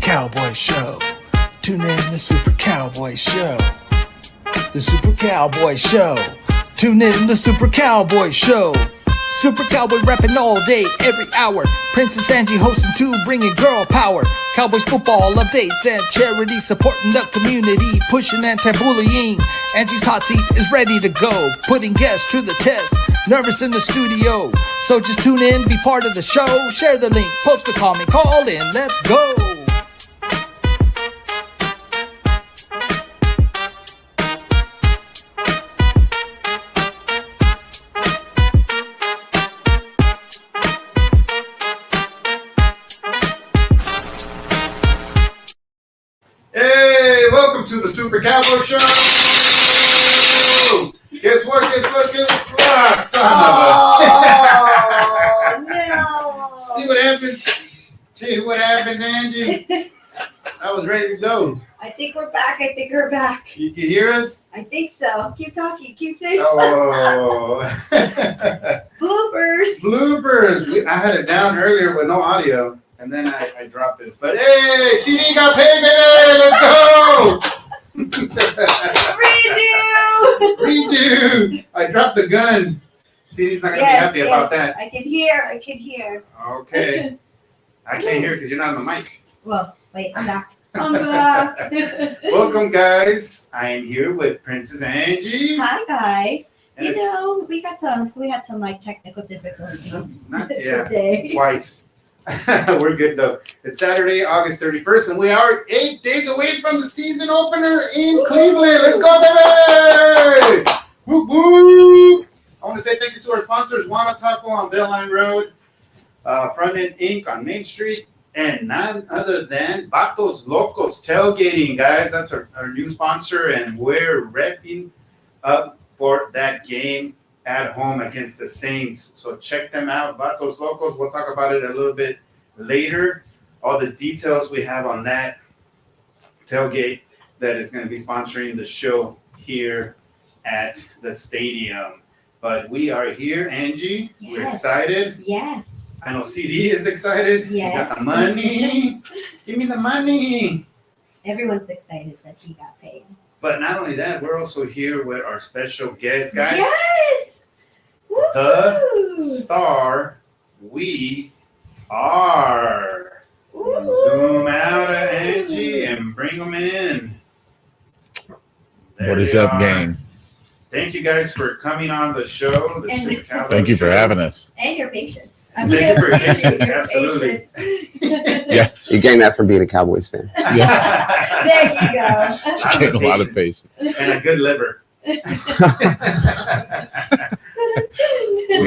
Supercowboy Show. Tune in the Supercowboy Show. The Supercowboy Show. Tune in the Supercowboy Show. Supercowboy rapping all day, every hour. Princess Angie hosting too, bringing girl power. Cowboys football updates and charity, supporting the community, pushing anti-bullying. Angie's hot seat is ready to go, putting guests to the test. Nervous in the studio, so just tune in, be part of the show. Share the link, post a comment, call in, let's go. To the Supercowboy Show. Guess what? Son of a. No. See what happens, Angie? I was ready to go. I think we're back. You can hear us? I think so. Keep talking. Keep saying Oh. Bloopers. I had it down earlier with no audio. And then I dropped this. But hey, CD got paid, baby! Let's go! Redo! I dropped the gun. CD's not going to be happy about that. I can hear. Okay. I can't hear because you're not on the mic. Well, wait, I'm back. Welcome, guys. I am here with Princess Angie. Hi, guys. And we had some like technical difficulties today. Twice. We're good though. It's Saturday, August 31st, and we are 8 days away from the season opener in Cleveland. Let's go, baby! Woo woo! I want to say thank you to our sponsors, Wana Taco on Bell Line Road, Front End Inc. on Main Street, and none other than Vatos Locos Tailgating, guys. That's our new sponsor, and we're repping up for that game at home against the Saints. So check them out, Vatos Locos. We'll talk about it a little bit later. All the details we have on that tailgate that is going to be sponsoring the show here at the stadium. But we are here, Angie. Yes. We're excited. Yes. I know CD is excited. Yes. You got the money. Give me the money. Everyone's excited that he got paid. But not only that, we're also here with our special guest, guys. Yes! The star we are. Woo-hoo. Zoom out of Angie and bring them in. What is up, gang? Thank you guys for coming on the show. Thank you for having us. And your patience. Thank you for your patience. Absolutely. Yeah. You gained that from being a Cowboys fan. Yeah. There you go. I get a lot of patience. And a good liver. We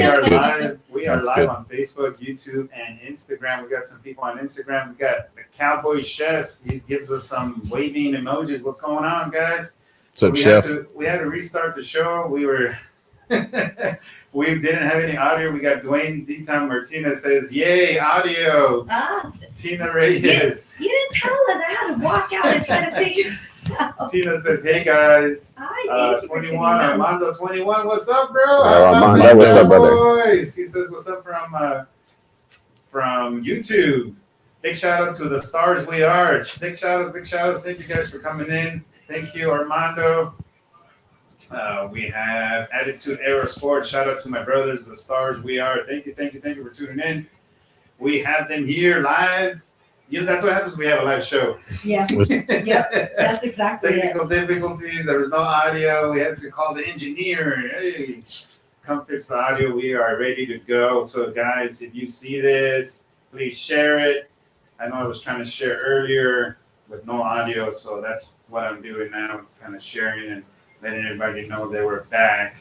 are live. We are live on Facebook, YouTube, and Instagram. We got some people on Instagram. We got the Cowboy Chef. He gives us some waving emojis. What's going on, guys? What's up, Chef? We had to restart the show. We didn't have any audio. We got Dwayne D-Town Martinez says, "Yay, audio!" Tina Reyes. You didn't tell us. I had to walk out and try to figure this out. Tina says, "Hey guys." Hi, 21 Armando 21. What's up, bro? Armando, what's up, brother? Boys. He says, "What's up from YouTube?" Big shout out to the stars we are. Big shout outs. Thank you guys for coming in. Thank you, Armando. We have Attitude Era Sports. Shout out to my brothers, the stars we are. Thank you for tuning in. We have them here live. You know, that's what happens when we have a live show. Yeah. Yep. That's exactly Technical difficulties. There was no audio. We had to call the engineer. Hey, come fix the audio. We are ready to go. So, guys, if you see this, please share it. I know I was trying to share earlier with no audio, so that's what I'm doing now, kind of sharing and letting everybody know that we're back.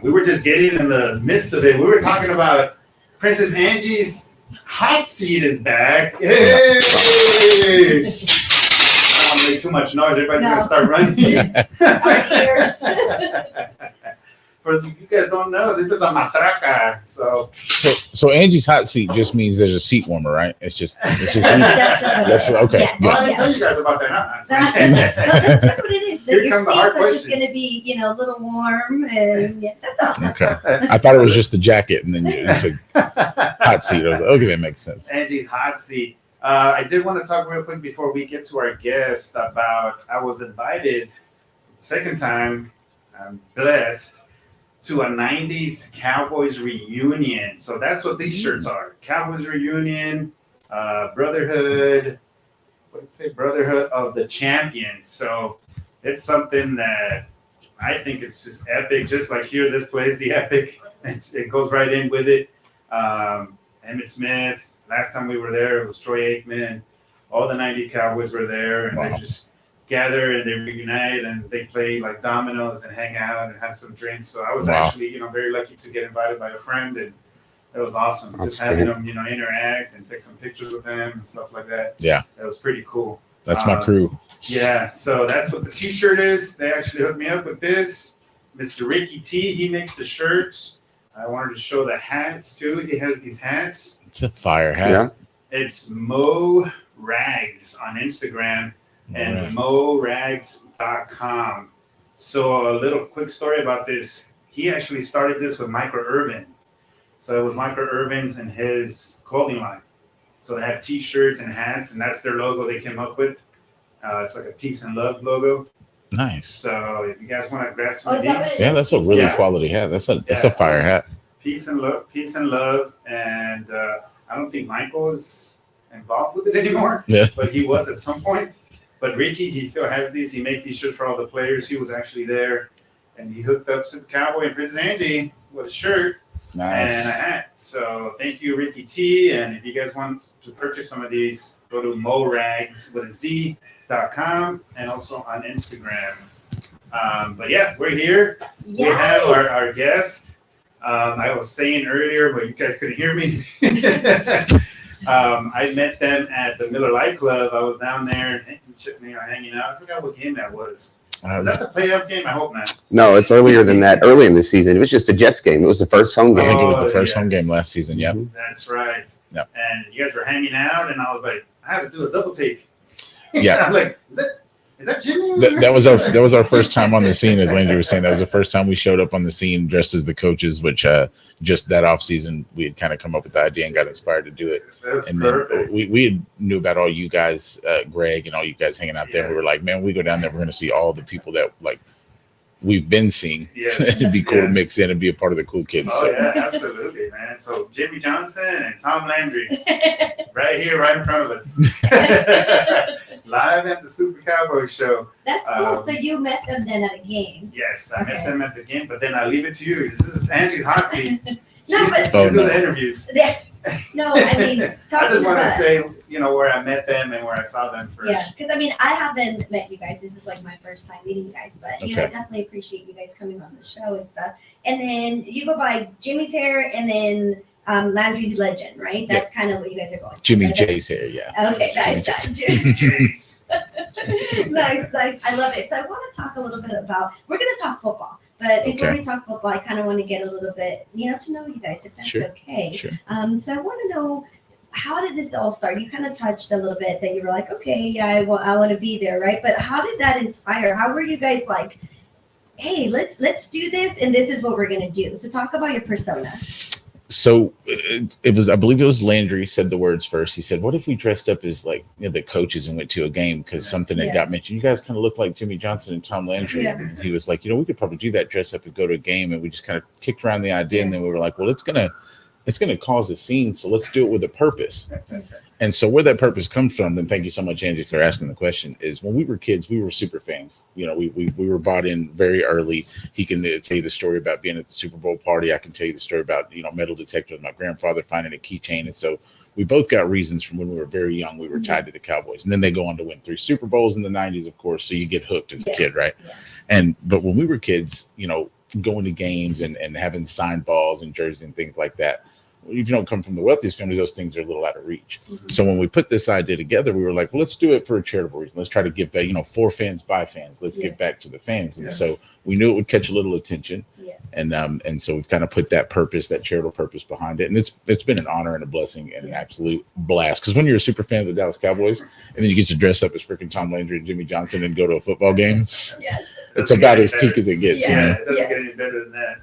We were just getting in the midst of it. We were talking about Princess Angie's hot seat is back. Hey! I don't want to make too much noise. Everybody's going to start running. Our ears. For you guys don't know, this is a matraca. So Angie's hot seat just means there's a seat warmer, right? It's just That's just what it is. okay. Yes. Well, I didn't tell you guys about that. That's just what it is. Here Your come the seats hard are just questions. going to be, a little warm, and that's all. Okay. I thought it was just the jacket, and then it's a hot seat. I was like, okay, that makes sense. Angie's hot seat. I did want to talk real quick before we get to our guest about I was invited second time. I'm blessed to a 90s Cowboys reunion. So that's what these shirts are. Cowboys reunion, brotherhood. What does it say? Brotherhood of the Champions. So it's something that I think is just epic. Just like here, this plays the epic. It goes right in with it. Emmitt Smith. Last time we were there, it was Troy Aikman. All the 90 Cowboys were there, and they just gather and they reunite and they play like dominoes and hang out and have some drinks. So I was actually, very lucky to get invited by a friend, and it was awesome. Just having them, interact and take some pictures with them and stuff like that. Yeah, that was pretty cool. That's my crew. Yeah, so that's what the T-shirt is. They actually hooked me up with this. Mr. Ricky T, he makes the shirts. I wanted to show the hats too. He has these hats. It's a fire hat. Yeah. It's Mo Rags on Instagram and morags.com. So a little quick story about this. He actually started this with Micro Irvin. So it was Micro Irvin's and his clothing line. So they have T-shirts and hats, and that's their logo they came up with. It's like a peace and love logo. Nice. So if you guys want to grab some of is that these, Yeah, that's a really quality hat. That's a fire hat. peace and love, and I don't think Michael is involved with it anymore. Yeah. But he was at some point. But Ricky, he still has these. He made T-shirts for all the players. He was actually there, and he hooked up Supercowboy and Princess Angie with a shirt and a hat. So thank you, Ricky T. And if you guys want to purchase some of these, go to morags with a Z.com and also on Instagram. But yeah, we're here. Yes. We have our guest. I was saying earlier, but you guys couldn't hear me. I met them at the Miller Lite Club. I was down there hanging out. I forgot what game that was. Is that the playoff game? I hope not. No, it's earlier than that. Early in the season, it was just a Jets game. It was the first home I game. think it was the first home game last season. Yep. That's right. Yep. And you guys were hanging out, and I was like, I have to do a double take. Yeah. I'm like, is that Jimmy? That was our first time on the scene, as Landry was saying. That was the first time we showed up on the scene dressed as the coaches, which just that off season we had kind of come up with the idea and got inspired to do it. That's and perfect. then we knew about all you guys, Greg and all you guys hanging out there. Yes. We were like, man, we go down there, we're going to see all the people that like we've been seeing. Yes. It'd be cool to Yes. mix in and be a part of the cool kids. Oh, So, yeah, absolutely, man. So Jimmy Johnson and Tom Landry right here, right in front of us. Live at the Supercowboy show. That's cool. So you met them then at a game. Yes, I met Okay. them at the game, but then I leave it to you. This is Angie's hot seat. No, She's but- do no. the interviews. No, I mean, I talking just want to about. say, where I met them and where I saw them first. Yeah, because I mean, I haven't met you guys. This is like my first time meeting you guys, but I Okay. definitely appreciate you guys coming on the show and stuff. And then you go by Jimmy's hair, and then Landry's Legend, right? That's kind of what you guys are going. Jimmy Right? J's here, yeah. Okay, nice. James. nice. I love it. So I want to talk a little bit about. We're going to talk football, but before Okay. we talk football, I kind of want to get a little bit, to know you guys, if that's Sure. okay. Sure. So I want to know, how did this all start? You kind of touched a little bit that you were like, okay, yeah, I want to be there, right? But how did that inspire? How were you guys like, hey, let's do this, and this is what we're gonna do? So talk about your persona. So it was, I believe it was Landry said the words first. He said, what if we dressed up as like the coaches and went to a game? Because something that Yeah. got mentioned, you guys kind of look like Jimmy Johnson and Tom Landry. Yeah. And he was like, we could probably do that, dress up and go to a game. And we just kind of kicked around the idea. And then we were like, well, it's gonna cause a scene, so let's do it with a purpose. And so where that purpose comes from, and thank you so much, Angie, for asking the question, is when we were kids, we were super fans. We were bought in very early. He can tell you the story about being at the Super Bowl party. I can tell you the story about, metal detector with my grandfather finding a keychain. And so we both got reasons from when we were very young. We were tied to the Cowboys. And then they go on to win 3 Super Bowls in the 90s, of course. So you get hooked as a kid, right? Yes. But when we were kids, going to games and having signed balls and jerseys and things like that, if you don't come from the wealthiest family, those things are a little out of reach. Mhm. So when we put this idea together, we were like, well, let's do it for a charitable reason. Let's try to give back, for fans by fans. Let's give back to the fans. And Yes. so we knew it would catch a little attention. Yes. And so we've kind of put that purpose, that charitable purpose behind it. And it's been an honor and a blessing and an absolute blast. Because when you're a super fan of the Dallas Cowboys and then you get to dress up as freaking Tom Landry and Jimmy Johnson and go to a football game, Yes. it's about as peak as it gets. Yeah. It doesn't get any better than that.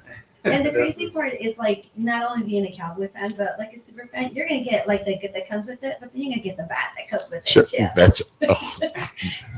And the crazy part is like not only being a Cowboy fan, but like a super fan, you're gonna get like the good that comes with it, but then you're gonna get the bad that comes with Sure. it too. That's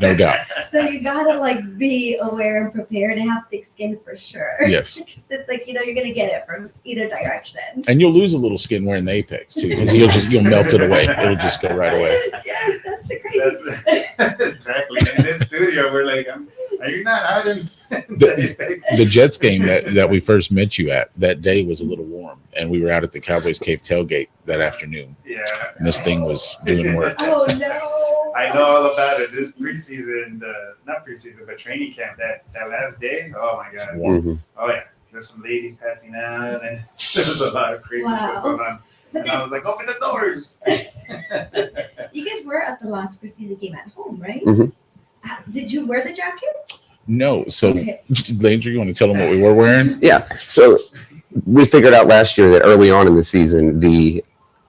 no doubt. So you gotta like be aware and prepared and have thick skin for sure. Yes. Because it's like you're gonna get it from either direction. And you'll lose a little skin wearing the Apex too, because you'll melt it away. It'll just go right away. Yes, that's the crazy. That's exactly. In this studio, we're like, are you not hiding? The Jets game that we first met you at, that day was a little warm, and we were out at the Cowboys Cave tailgate that afternoon, Yeah. and this thing was doing work. Oh no. I know all about it. This preseason, not preseason, but training camp, that last day, oh my God. Warm. Mhm. Oh yeah. There's some ladies passing out, and there was a lot of crazy stuff going on. And I was like, open the doors. You guys were at the last preseason game at home, right? Mhm. Did you wear the jacket? No, so Okay. Landry, you want to tell them what we were wearing? Yeah. So we figured out last year that early on in the season, the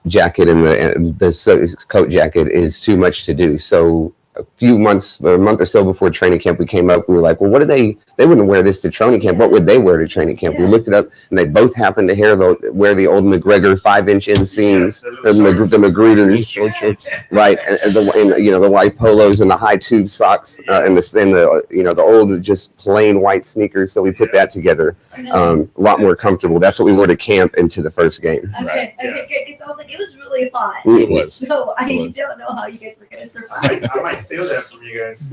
jacket and the coat jacket is too much to do. So a month or so before training camp, we came up. We were like, well, what do they wouldn't wear this to training camp. What would they wear to training camp? Yeah. We looked it up, and they both happened to wear the old McGregor 5-inch inseams, the Magruders, Shorts. right? And the white polos and the high tube socks, and the old just plain white sneakers. So we put that together. A lot more comfortable. That's what we wore to camp and to the first game. Okay, Right. okay, good. Because I was like, it was really hot. It was. So I It was. don't know how you guys were gonna survive. I might steal that from you guys.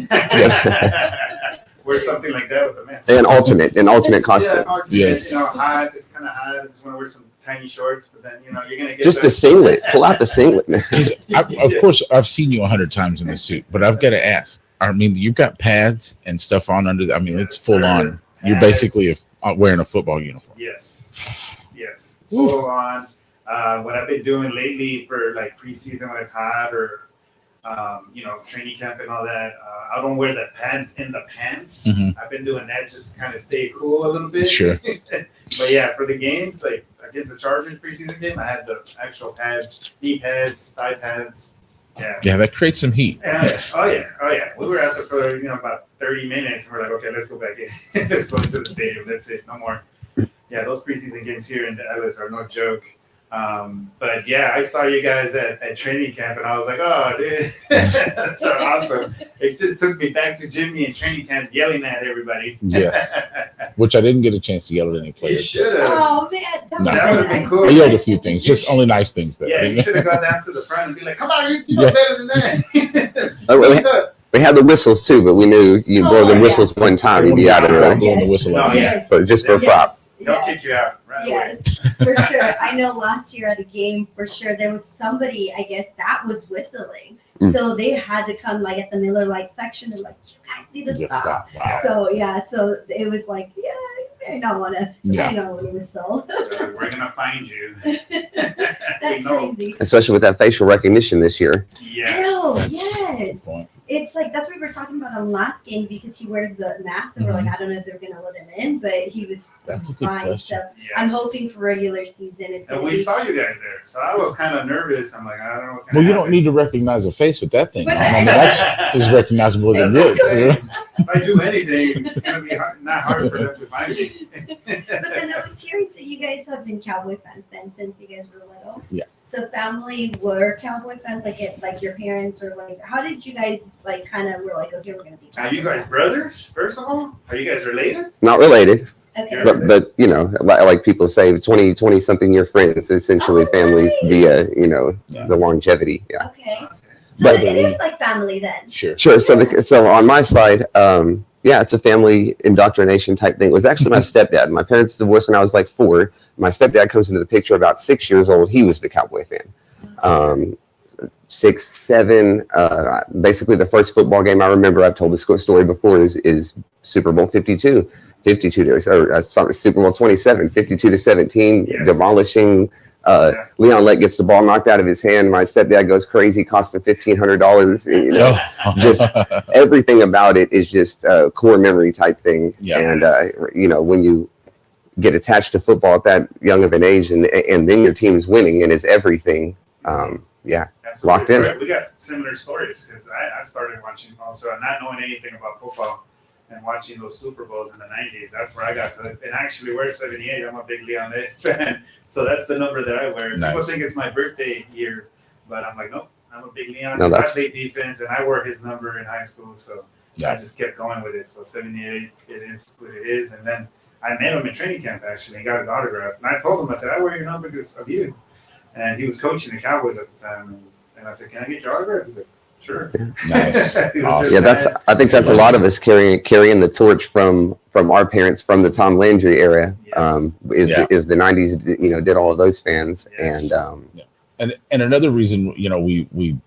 Wear something like that with the mask. An alternate costume. Yeah, alternate, Yes. hot. It's kind of hot. I just want to wear some tiny shorts, but then you're gonna get Just the a singlet. Pull out the singlet. Of course, I've seen you 100 times in the suit, but I've got to ask. I mean, you've got pads and stuff on under. I mean, it's full on. You're basically wearing a football uniform. Yes, full on. What I've been doing lately for like preseason when it's hot or training camp and all that, I don't wear the pads in the pants. Mhm. I've been doing that just to kind of stay cool a little bit. Sure. But yeah, for the games, like against the Chargers preseason game, I had the actual pads, knee pads, thigh pads. Yeah. Yeah, that creates some heat. Oh yeah. We were out there for about 30 minutes, and we're like, okay, let's go back in. Let's go into the stadium. That's it. No more. Yeah, those preseason games here in Dallas are no joke. But yeah, I saw you guys at training camp, and I was like, oh, dude, that's so awesome. It just took me back to Jimmy and training camp yelling at everybody. Yeah, which I didn't get a chance to yell at any You players. should have. Oh man, No. That would have been cool. I yelled a few things, just only nice things. Though. Yeah, you should have gone down to the front and be like, come on, you know Yeah. better than that. Oh, well, What's up? We had the whistles too, but we knew you blow the whistles one time, you'd be out of I'm there. blowing the whistle out. Oh, yeah. Yes. So just for a prop. They'll Yes. kick you out right away. Yes, for sure. I know last year at a game, for sure, there was somebody, I guess, that was whistling. Mm. So they had to come like at the Miller Lite section and like, you guys need to Just stop. stop. Wow. So it was like, yeah, I don't want to, Yeah. I don't want to whistle. We're gonna find you. That's No. crazy. Especially with that facial recognition this year. Yes. I know, Good yes. point. It's like that's what we were talking about on last game because he wears the mask and we're like, I don't know if they're gonna let him in, but he was That's a good fine. question. So Yes. I'm hoping for regular season. It's And gonna we be saw you guys there, so I was kind of nervous. I'm like, I don't know what's gonna Well, you happen. don't need to recognize a face with that thing. But- on. I mean, that's as recognizable as it That's is. what I'm you know? saying. If I do anything, it's gonna be not hard for them to find me. But then I was hearing so you guys have been Cowboy fans then since you guys were little. Yeah. So family were Cowboy fans, like your parents or like how did you guys like kind of were like okay we're gonna be Are Cowboy you guys fans? brothers? First of all, are you guys related? Not related, Okay. but like people say, 20 something year friends, essentially Oh, family nice. via, Yeah. the longevity. Yeah. Okay. Okay. So But- it is like family then. Sure. Sure. So on my side, it's a family indoctrination type thing. It was actually my stepdad. My parents divorced when I was like 4. My stepdad comes into the picture about 6 years old. He was the Cowboy fan. 6, 7. Basically, the first football game I remember, I've told this story before, is Super Bowl 52. Super Bowl 27, 52-17, Yes. demolishing. Leon Lett gets the ball knocked out of his hand. My stepdad goes crazy, cost him $1,500. Just everything about it is just a core memory type thing. Yeah. And when you get attached to football at that young of an age, and then your team's winning and is everything. Absolutely. Locked in. We got similar stories because I started watching also, not knowing anything about football. and watching those Super Bowls in the 90s. That's where I got hooked. And I actually wear 78. I'm a big Leonette fan. So that's the number that I wear. Nice. People think it's my birthday year, but I'm like, nope, I'm a big Leon. No, I that's- played defense, and I wore his number in high school. So Yeah. I just kept going with it. So 78, it is what it is. And then I met him at training camp, actually. He got his autograph. And I told him, I said, I wear your number because of you. And he was coaching the Cowboys at the time. And I said, can I get your autograph? He's like, sure. Nice. He was Awesome. just Yeah, nice. I think that's a lot of us carrying the torch from our parents from the Tom Landry era. Yes. Is the 90s, did all of those fans. Yes. And And another reason, we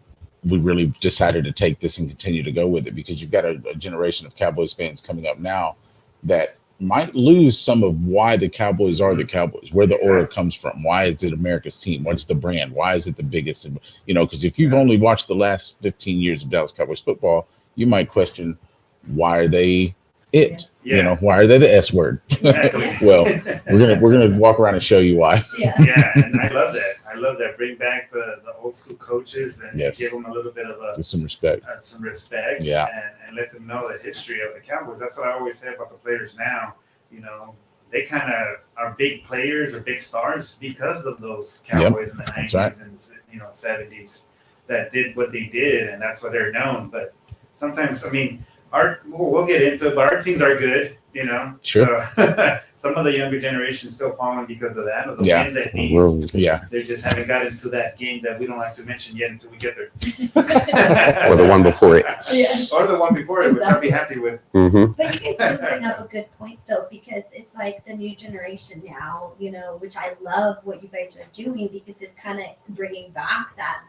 really decided to take this and continue to go with it, because you've got a generation of Cowboys fans coming up now that might lose some of why the Cowboys are the Cowboys, where the aura comes from. Why is it America's team? What's the brand? Why is it the biggest? Because if you've only watched the last 15 years of Dallas Cowboys football, you might question, why are they it? Yeah. Why are they the S word? Exactly. Well, we're gonna walk around and show you why. Yeah. Yeah, and I love that. Bring back the old school coaches and Yes. give them a little bit of Just some respect. some respect. Yeah. And let them know the history of the Cowboys. That's what I always say about the players now. They kind of are big players or big stars because of those Cowboys in the 90s right. and 70s that did what they did, and that's why they're known. But sometimes, we'll get into it, but our teams are good. Sure. So some of the younger generation still falling because of that, of the Yeah. wins at least. Yeah. They just haven't got into that game that we don't like to mention yet until we get there. or the one before it. Yeah. Or the one before it, which I'll be happy with. Hmm. But you guys do bring up a good point, though, because it's like the new generation now, which I love what you guys are doing, because it's kind of bringing back that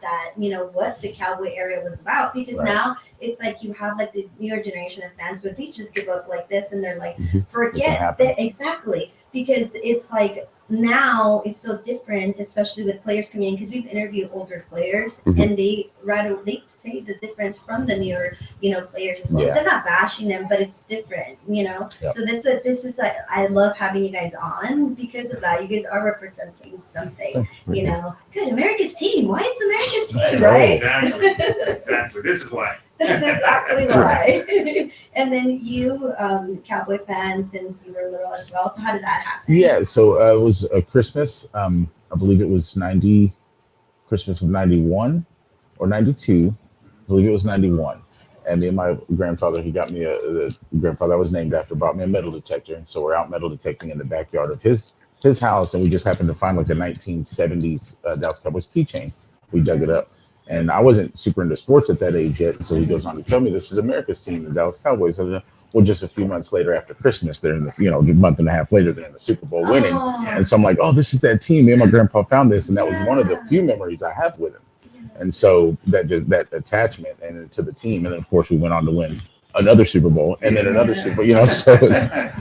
what the Cowboy era was about. Because Right. now it's like you have like the newer generation of fans, but they just give up like this, and they're like, Mhm. It can forget happen. that. Exactly, because it's like now it's so different, especially with players coming in, because we've interviewed older players, Mhm. and they say the difference from the newer players as well. Yeah. They're not bashing them, but it's different, Yep. So that's what this is like. I love having you guys on because of that. You guys are representing something, Good, America's team. Why it's America's team, right? Exactly. This is why. That's exactly right. And then you, Cowboy fan, since you were little as well. So how did that happen? Yeah, so it was a Christmas. I believe it was Christmas of 91 or 92. I believe it was 91. And me and my grandfather, he got me the grandfather I was named after, brought me a metal detector. And so we're out metal detecting in the backyard of his house, and we just happened to find like a 1970s Dallas Cowboys keychain. We dug it up. And I wasn't super into sports at that age yet. So he goes on to tell me this is America's team, the Dallas Cowboys. And well, just a few months later after Christmas, they're in this, a month and a half later, they're in the Super Bowl winning. Oh. And so I'm like, oh, this is that team. Me and my grandpa found this. And that was one of the few memories I have with him. And so that attachment and to the team. And then, of course, we went on to win another Super Bowl and then another Super Bowl, so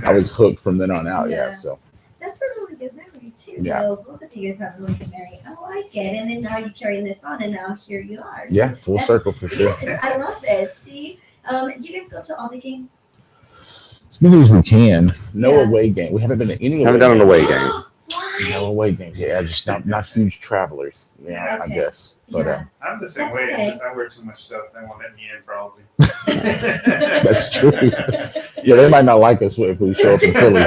I was hooked from then on out. Yeah. So that's a really good memory too. Yeah. Though. Both of you guys have a really good memory. I like it. And then now you're carrying this on, and now here you are. So yeah, full circle for sure. yes, I love it. See, do you guys go to all the games? As many as we can. No Yeah. away game. We haven't been to any Haven't done an away games. game. What? No away games. Yeah, just not huge travelers. Yeah, I Okay. guess. But Yeah. I'm the same That's way. okay. It's just I wear too much stuff. They won't let me in, probably. that's true. Yeah, they might not like us if we show up in Philly,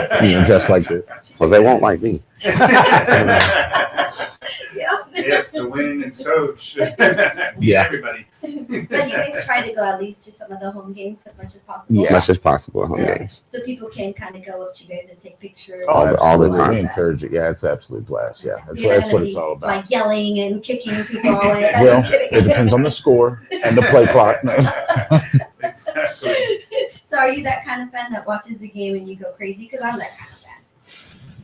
dressed like this. Well, they won't like me. Yeah. Yes, the winning's coach. Yeah. Everybody. But you guys try to go at least to some of the home games as much as possible. Yeah. As much as possible at home Yeah. games. So people can kind of go up to you guys and take pictures. All the absolutely. time. We encourage it. Yeah, it's an absolute blast. Yeah, that's, You're that's not what gonna it's be, all about. Like yelling and kicking people away. I'm Well, just kidding. it depends on the score and the play clock. No. Exactly. So are you that kind of fan that watches the game and you go crazy? Because I'm that kind of fan.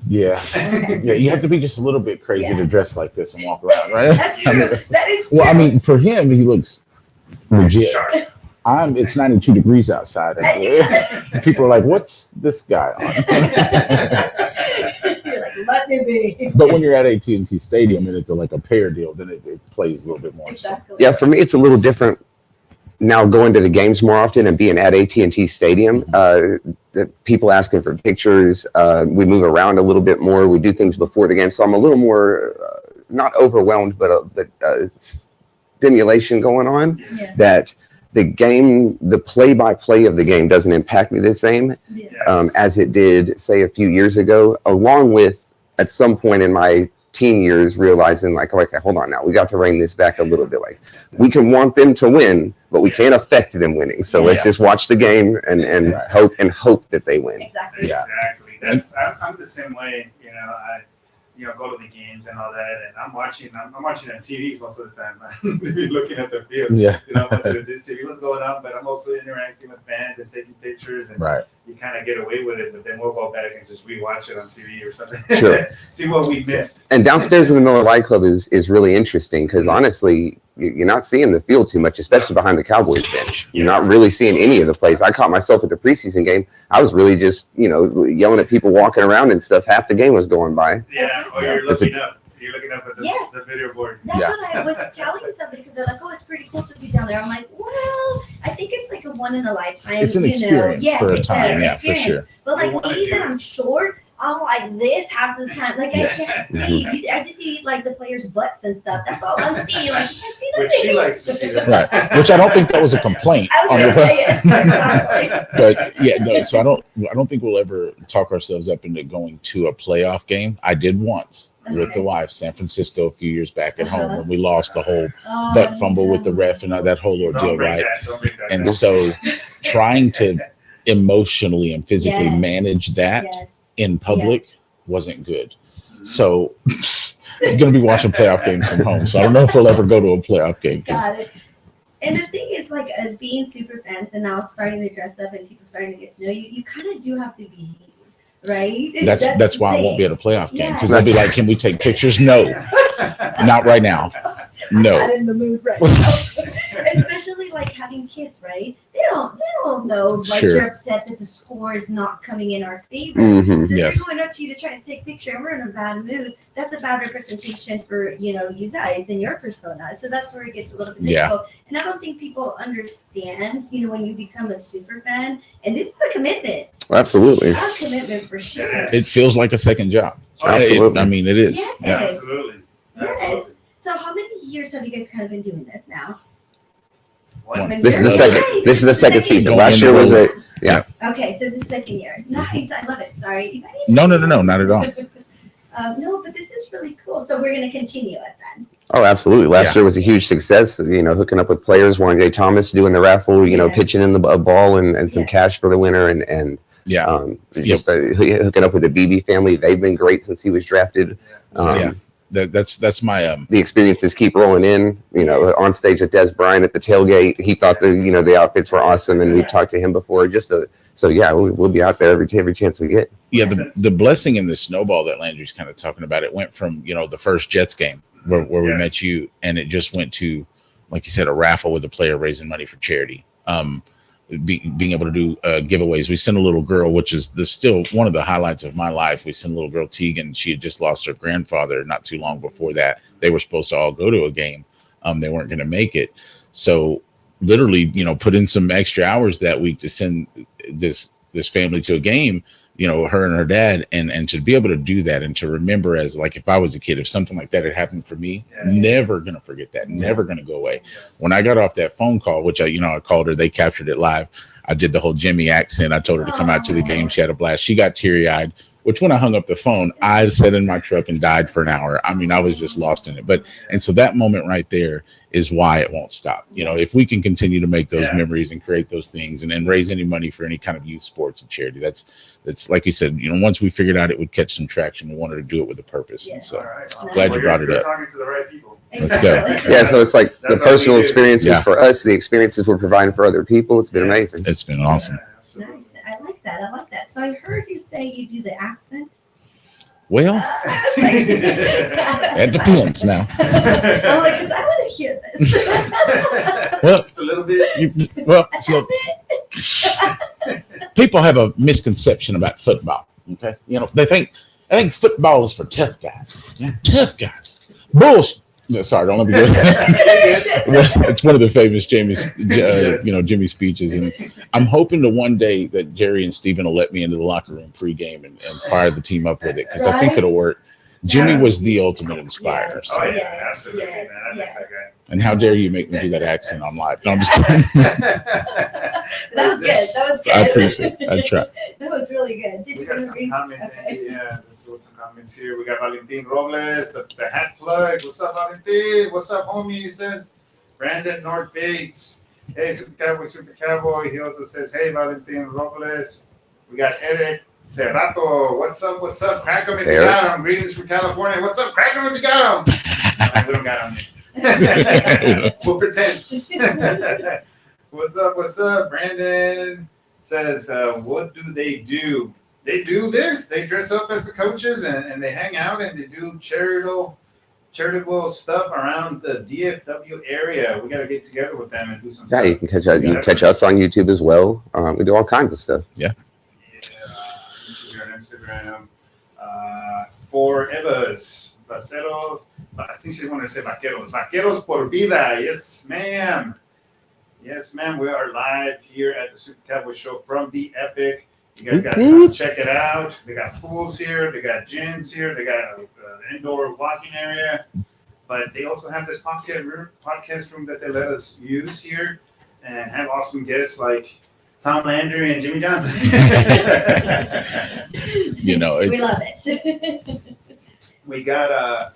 Yeah, Okay. yeah. You have to be just a little bit crazy Yeah. to dress like this and walk around, right? That's I true. mean, That is true. well, I mean, for him, he looks legit. Sharp. It's 92 degrees outside. And people are like, "What's this guy on?" You're like, let me be. But when you're at AT&T Stadium and it's like a pair deal, then it plays a little bit more. So. Exactly. Yeah, for me, it's a little different now going to the games more often and being at AT&T Stadium. The people asking for pictures. We move around a little bit more. We do things before the game. So I'm a little more, not overwhelmed, but stimulation going on Yeah. that the game, the play-by-play of the game doesn't impact me the same Yeah. as it did, say, a few years ago, along with at some point in my teen years realizing like, okay, hold on now, we got to rein this back a little bit. Like, we can want them to win, but we can't affect them winning. So let's just watch the game and hope that they win. Exactly. Yeah. Exactly. I'm the same way. I go to the games and all that, and I'm watching on TVs most of the time. I'm looking at the field. Yeah. I'm watching this TV, what's going on, but I'm also interacting with fans and taking pictures, and you kind of get away with it. But then we'll go back and just rewatch it on TV or something. Sure. See what we missed. And downstairs in the Miller Light Club is really interesting because honestly, you're not seeing the field too much, especially behind the Cowboys bench. You're not really seeing any of the plays. I caught myself at the preseason game. I was really just, yelling at people walking around and stuff. Half the game was going by. Yeah, or you're looking up. You're looking up at the video board. That's what I was telling somebody because they're like, "Oh, it's pretty cool to be down there." I'm like, "Well, I think it's like a one in a lifetime." It's an experience for a time, it's an for sure. But like me, that I'm short, I'm like this half the time. Like I can't see. I just see like the players' butts and stuff. That's all I'm seeing. Like you can't see nothing. Which she likes to see that. Right. Which I don't think that was a complaint. I was on gonna the- say it. Exactly. But yeah, no. So I don't think we'll ever talk ourselves up into going to a playoff game. I did once with the wife, San Francisco, a few years back at home when we lost the whole butt fumble with the ref and that whole ordeal, right? Don't bring that And back. so trying to emotionally and physically manage that in public wasn't good. So I'm going to be watching playoff games from home. So I don't know if we'll ever go to a playoff game. Got it. And the thing is, like, as being super fans and now it's starting to dress up and people starting to get to know you, you kind of do have to behave, right? That's why I won't be at a playoff game, because Yeah. they'll be like, "Can we take pictures?" No, not right now. I'm No. not in the mood right now. Especially like having kids, right? They don't know like Sure. you're upset that the score is not coming in our favor. Mhm. So if Yes. they're going up to you to try to take a picture and we're in a bad mood, that's a bad representation for you guys and your persona. So that's where it gets a little bit Yeah. difficult. And I don't think people understand, when you become a super fan, and this is a commitment. Absolutely. That's a commitment for sure. It feels like a second job. Absolutely. I mean, it is. Yes. Yeah. Absolutely. Yes. Absolutely. So how many years have you guys kind of been doing this now? One. This is the second. This is the second season. Going Last year into was the- Okay, so this is the second year. Nice, I love it. Sorry. No, not at all. No, but this is really cool. So we're going to continue it then. Oh, absolutely. Last Yeah. year was a huge success. Hooking up with players, Warren J. Thomas doing the raffle. Yes. Pitching in a ball and some Yes. cash for the winner, and Yeah. just hooking up with the BB family. They've been great since he was drafted. Yeah. That's my The experiences keep rolling in. On stage with Des Bryant at the tailgate, he thought the outfits were awesome, and we've talked to him before. So yeah, we'll be out there every chance we get. Yeah, the blessing and the snowball that Landry's kind of talking about, it went from, the first Jets game where we Yes. met you, and it just went to, like you said, a raffle with a player raising money for charity. Being able to do giveaways. We sent a little girl, which is still one of the highlights of my life. We sent a little girl, Tegan. She had just lost her grandfather not too long before that. They were supposed to all go to a game. They weren't going to make it. So literally, put in some extra hours that week to send this family to a game, her and her dad, and to be able to do that and to remember, as like, if I was a kid, if something like that had happened for me, never going to forget that, never going to go away. Yes. When I got off that phone call, which I called her, they captured it live. I did the whole Jimmy accent. I told her to come out to the game. She had a blast. She got teary-eyed, which when I hung up the phone, I sat in my truck and died for an hour. I mean, I was just lost in it. And so that moment right there is why it won't stop. If we can continue to make those memories and create those things and raise any money for any kind of youth sports and charity, that's like you said, once we figured out it would catch some traction, we wanted to do it with a purpose. Yes. And so All right. glad you brought it You're up. talking to the right people. Let's go. Yeah, so it's like That's the what we personal do. experiences Yeah. for us, the experiences we're providing for other people. It's been amazing. It's been awesome. Yeah, absolutely. Nice. I like that. So I heard you say you do the accent. Well, It it depends now. I'm like, 'cause I want to hear this. Well, Just a little bit. so people have a misconception about football. Okay, they think football is for tough guys. Yeah, tough guys. Bullshit. No, sorry, don't let me go. It's one of the famous Jimmy speeches, and I'm hoping to one day that Jerry and Steven will let me into the locker room pregame and fire the team up with it, because I think it'll work. Jimmy was the ultimate inspirer. Yes. So. Oh yeah, Yes, absolutely, yes, man. I miss yes. that guy. And how dare you make me do that accent on live? No, I'm just kidding. That was good. That was good. I appreciate it. I try. That was really good. Did We you got want to some read? comments. Okay. Yeah, let's do some comments here. We got Valentin Robles, the hat plug. What's up, Valentin? What's up, homie? He says, Brandon North Bates. Hey, Super Cowboy. He also says, hey, Valentin Robles. We got Eric Cerrato. What's up? What's up? Crack him if you got him. Greetings from California. What's up? Crack him if you got him. We don't got him. We'll pretend. What's up? What's up? Brandon says, what do? They do this. They dress up as the coaches and they hang out and they do charitable stuff around the DFW area. We got to get together with them and do some stuff. Yeah, you can catch us. You can catch us on YouTube as well. We do all kinds of stuff. Yeah. Instagram. For Evas, Vaceros. I think she wanted to say Vaqueros. Vaqueros por vida. Yes, ma'am. Yes, ma'am. We are live here at the Super Cowboy Show from the Epic. You guys got to come check it out. They got pools here. They got gyms here. They got an indoor walking area. But they also have this podcast room that they let us use here and have awesome guests like Tom Landry and Jimmy Johnson. You know, We love it. We got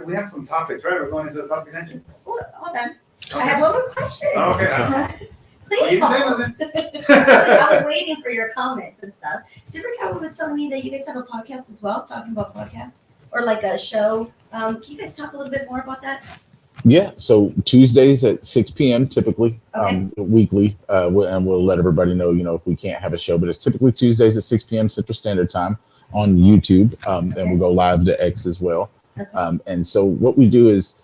we have some topics, right? We're going into the topic section. Hold on. I have one more question. Oh, okay. Please, You can say Paul. something. I was waiting for your comments and stuff. Super Cowboy was telling me that you guys have a podcast as well, talking about podcasts or like a show. Can you guys talk a little bit more about that? yeah. So Tuesdays at 6 p.m. typically, Okay. weekly, and we'll let everybody know, if we can't have a show, but it's typically Tuesdays at 6 p.m. Central Standard Time on YouTube, and we'll go live to X as well. Okay. And so what we do is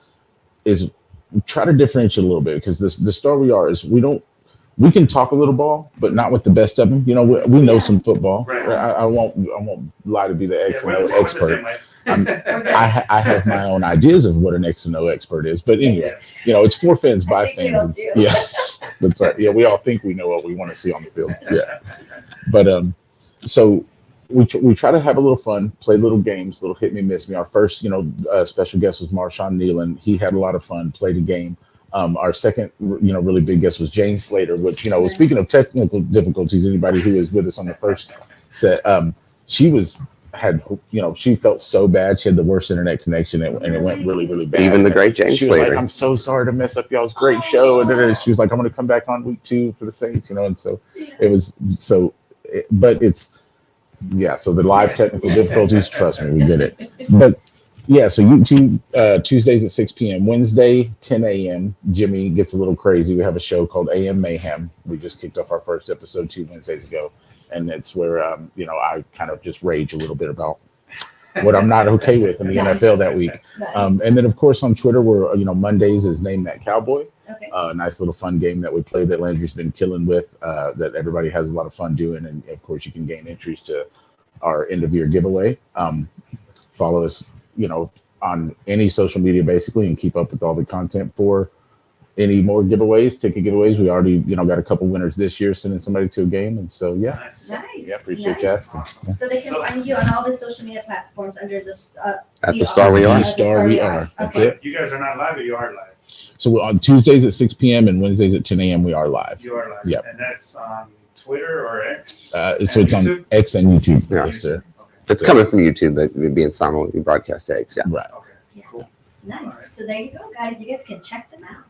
try to differentiate a little bit because the star we are is we can talk a little ball, but not with the best of them. We know some football. Right. I won't lie to be the X and O expert. We're good. I have my own ideas of what an X and O expert is, but anyway, it's for fans I by think we all fans. do. Yeah, that's right. Yeah, we all think we know what we want to see on the field. Yeah, but so we try to have a little fun, play little games, little hit me, miss me. Our first, special guest was Marshawn Nealon. He had a lot of fun, played a game. Our second, really big guest was Jane Slater, which, speaking of technical difficulties, anybody who was with us on the first set, she felt so bad. She had the worst internet connection and it went really, really bad. Even the great Jane She was Slater. like, I'm so sorry to mess up y'all's great show. And then she was like, I'm going to come back on week 2 for the Saints, and so it was but it's, so the live technical difficulties, trust me, we get it. But yeah, so YouTube, Tuesdays at 6 p.m. Wednesday, 10 a.m. Jimmy gets a little crazy. We have a show called AM Mayhem. We just kicked off our first episode 2 Wednesdays ago. And it's where, I kind of just rage a little bit about what I'm not okay with in the NFL that week. Nice. And then, of course, on Twitter, we're, Mondays is Name That Cowboy. Okay. A nice little fun game that we play that Landry's been killing with, that everybody has a lot of fun doing. And, of course, you can gain entries to our end of year giveaway. Follow us, on any social media, basically, and keep up with all the content for any more giveaways, ticket giveaways. We already, got a couple winners this year, sending somebody to a game. And so, yeah. Nice. Nice. Yeah, appreciate Nice. you asking. Yeah. So they can find you on all the social media platforms under the At the Star We Are. The Star We Are. That's Okay. it. You guys are not live, or you are live? So we're on Tuesdays at 6 p.m. and Wednesdays at 10 a.m. we are live. You are live. Yep. And that's on Twitter or X? So it's on YouTube? X and YouTube. Yeah. Yes, sir. Okay. It's coming from YouTube, but it's being simultaneously broadcast to X. Yeah. Right. Okay. Yeah. Cool. Nice. So there you go, guys. You guys can check them out.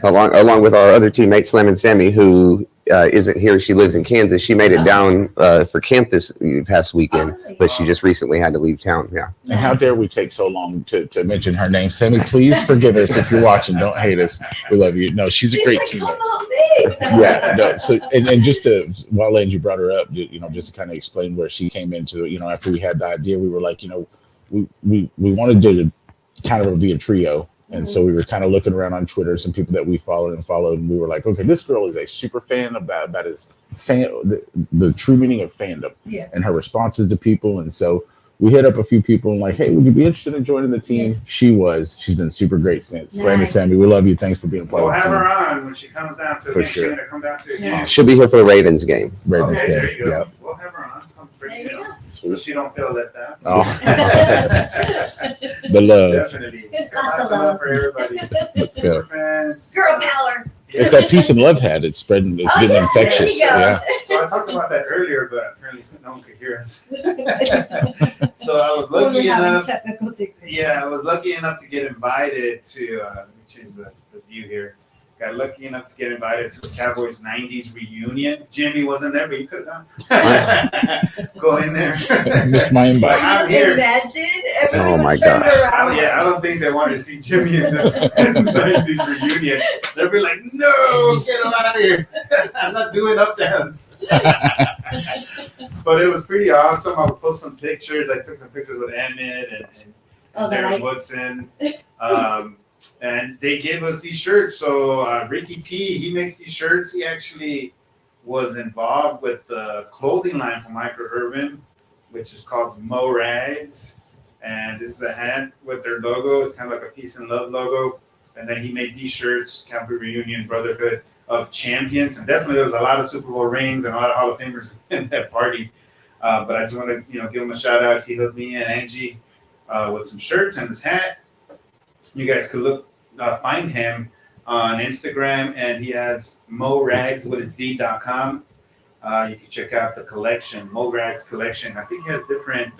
Along with our other teammate, Slam and Sammy, who isn't here. She lives in Kansas. She made it down for camp this past weekend, Oh, really? but she just recently had to leave town. Yeah. And how dare we take so long to mention her name? Sammy, please forgive us if you're watching. Don't hate us. We love you. No, she's a great like, teammate. come on, babe. Yeah, no. So and just while Angie brought her up, just to kind of explain where she came into, after we had the idea, we were like, we wanted to kind of be a trio. And so we were kind of looking around on Twitter, some people that we followed, and we were like, okay, this girl is a super fan about his the true meaning of fandom, and her responses to people. And so we hit up a few people and like, hey, would you be interested in joining the team? She's been super great since. Nice. Randy, Sammy, we love you. Thanks for being a part We'll of the have team. her on when she comes down to For the sure. to come down to a Yeah. game. She'll be here for the Ravens game. Ravens Okay, game. there you go. Yeah. We'll have her on. There you go. so she don't feel left out. Oh, the love. Definitely. Lots of love. For everybody. Let's go. Super fans. Girl power. It's that peace and love hat. It's spreading. It's Oh, getting yeah, infectious. there you go. Yeah. So I talked about that earlier, but apparently no one could hear us. So I was lucky We're having enough. technical difficulties. Yeah, I was lucky enough to get invited to. Let me change the view here. Got lucky enough to get invited to the Cowboys '90s reunion. Jimmy wasn't there, but you could have gone. Go in there. Missed my invite. I'm Can you here. imagine? Oh Everyone my turned God. around. Yeah, I don't think they want to see Jimmy in this '90s reunion. They'll be like, "No, get him out of here! I'm not doing up downs." But it was pretty awesome. I'll post some pictures. I took some pictures with Emmett and Oh, the Darren light. Woodson. And they gave us these shirts. So Ricky T, he makes these shirts. He actually was involved with the clothing line from Micro Urban, which is called Mo Rags. And this is a hat with their logo. It's kind of like a peace and love logo. And then he made these shirts, Cowboy Reunion Brotherhood of Champions. And definitely there was a lot of Super Bowl rings and a lot of Hall of Famers in that party. But I just want to give him a shout out. He hooked me and Angie with some shirts and this hat. You guys could find him on Instagram, and he has morags.com. You can check out the collection, Mo Rags collection. I think he has different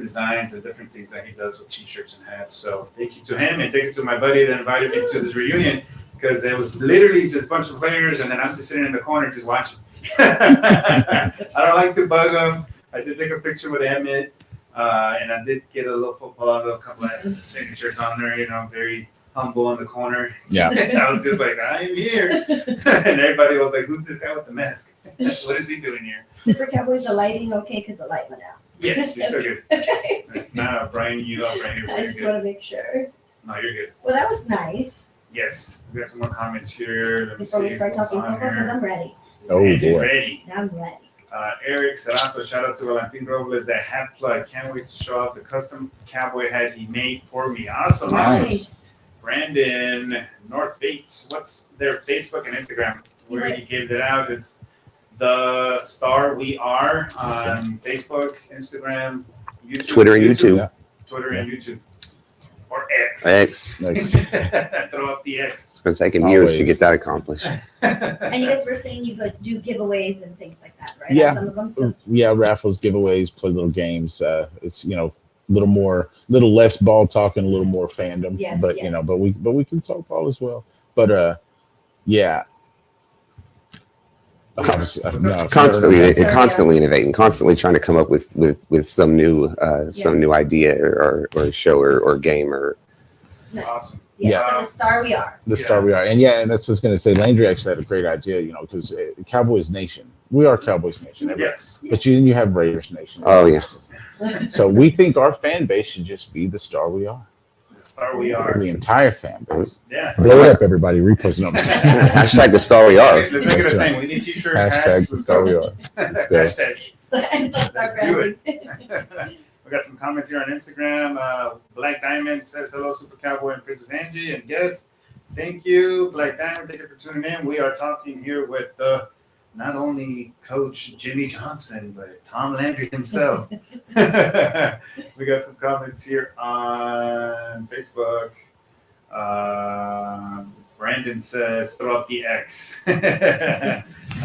designs and different things that he does with t-shirts and hats. So thank you to him, and thank you to my buddy that invited me to this reunion, because it was literally just a bunch of players, and then I'm just sitting in the corner just watching. I don't like to bug them. I did take a picture with Emmett. And I did get a little football, a couple of signatures on there, very humble in the corner. Yeah. I was just like, I am here. And everybody was like, who's this guy with the mask? What is he doing here? Super Cowboys, the lighting okay because the light went out. Yes, you're still good. Okay. No, Brian, you up right here. I just want to make sure. No, you're good. Well, that was nice. Yes, we got some more comments here. Let me Before we see start what's talking on football, because here. I'm ready. Oh, Andy's boy. ready. I'm ready. Eric Serato, shout out to Valentin Robles, that hat plug. Can't wait to show off the custom cowboy hat he made for me. Awesome. Nice. Awesome. Brandon North Bates, what's their Facebook and Instagram? Where he gave it out is The Star We Are on Facebook, Instagram, YouTube. Twitter and YouTube. Yeah. Twitter and YouTube. Or X. X. Nice. Throw up the X. It's going to take him years to Always. get that accomplished. And you guys were saying you could do giveaways and things like that, right? Yeah. Some of them. So Yeah, raffles, giveaways, play little games. It's little less ball talking, a little more fandom. Yes, but yes. but we can talk ball as well. But yeah. Constantly innovating, constantly trying to come up with some new idea or show or game or nice. Awesome. Yeah. So the Star We Are. The Star We Are. And that's just going to say, Landry actually had a great idea, because Cowboys Nation, we are Cowboys Nation. Yes. But you have Raiders Nation. Oh, yeah. So we think our fan base should just be the Star We Are. The Star We Are. The entire fan base. Yeah. Blow it up, everybody. Repost numbers. Hashtag the star we are. Let's make it a That's thing. right. We need t-shirts, Hashtag hats. the Star We Are. Let's go. Hashtags. Let's do it. We got some comments here on Instagram. Black Diamond says, hello, Super Cowboy and Princess Angie. And yes, thank you, Black Diamond. Thank you for tuning in. We are talking here with not only Coach Jimmy Johnson, but Tom Landry himself. We got some comments here on Facebook. Brandon says, throw up the X. I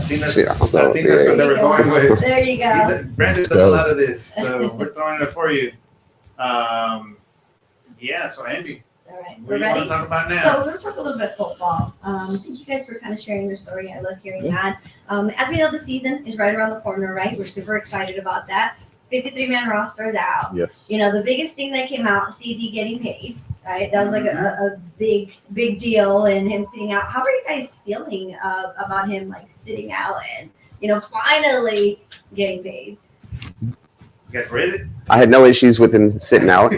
think that's what they were going with. There you go. Brandon does a lot of this, so we're throwing it for you. So Angie, All right. what We're do you want ready. to talk about now? So we're going to talk a little bit football. I think you guys were kind of sharing your story. I love hearing that. As we know, the season is right around the corner, right? We're super excited about that. 53-man roster is out. Yes. The biggest thing that came out, CD getting paid, right? That was like a big deal, and him sitting out. How are you guys feeling about him sitting out and finally getting paid? You guys ready? I had no issues with him sitting out.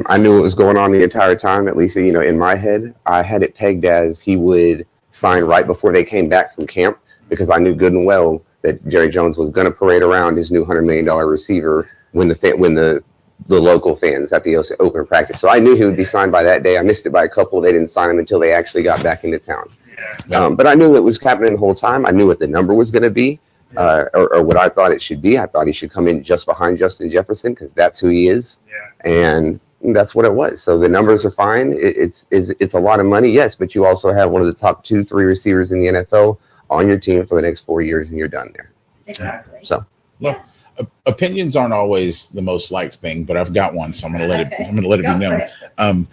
I knew what was going on the entire time, at least, in my head. I had it pegged as he would sign right before they came back from camp, because I knew good and well that Jerry Jones was going to parade around his new $100 million receiver when the local fans at the open practice. So I knew he would be signed by that day. I missed it by a couple. They didn't sign him until they actually got back into town. Yeah. But I knew it was happening the whole time. I knew what the number was going to be. or what I thought it should be. I thought he should come in just behind Justin Jefferson because that's who he is. Yeah. And that's what it was. So the numbers are fine. It's a lot of money, yes, but you also have one of the top 2-3 receivers in the NFL on your team for the next 4 years, and you're done there. Exactly. So yeah. Opinions aren't always the most liked thing, but I've got one, so I'm going to let it. I'm going to let it Go be for known. it.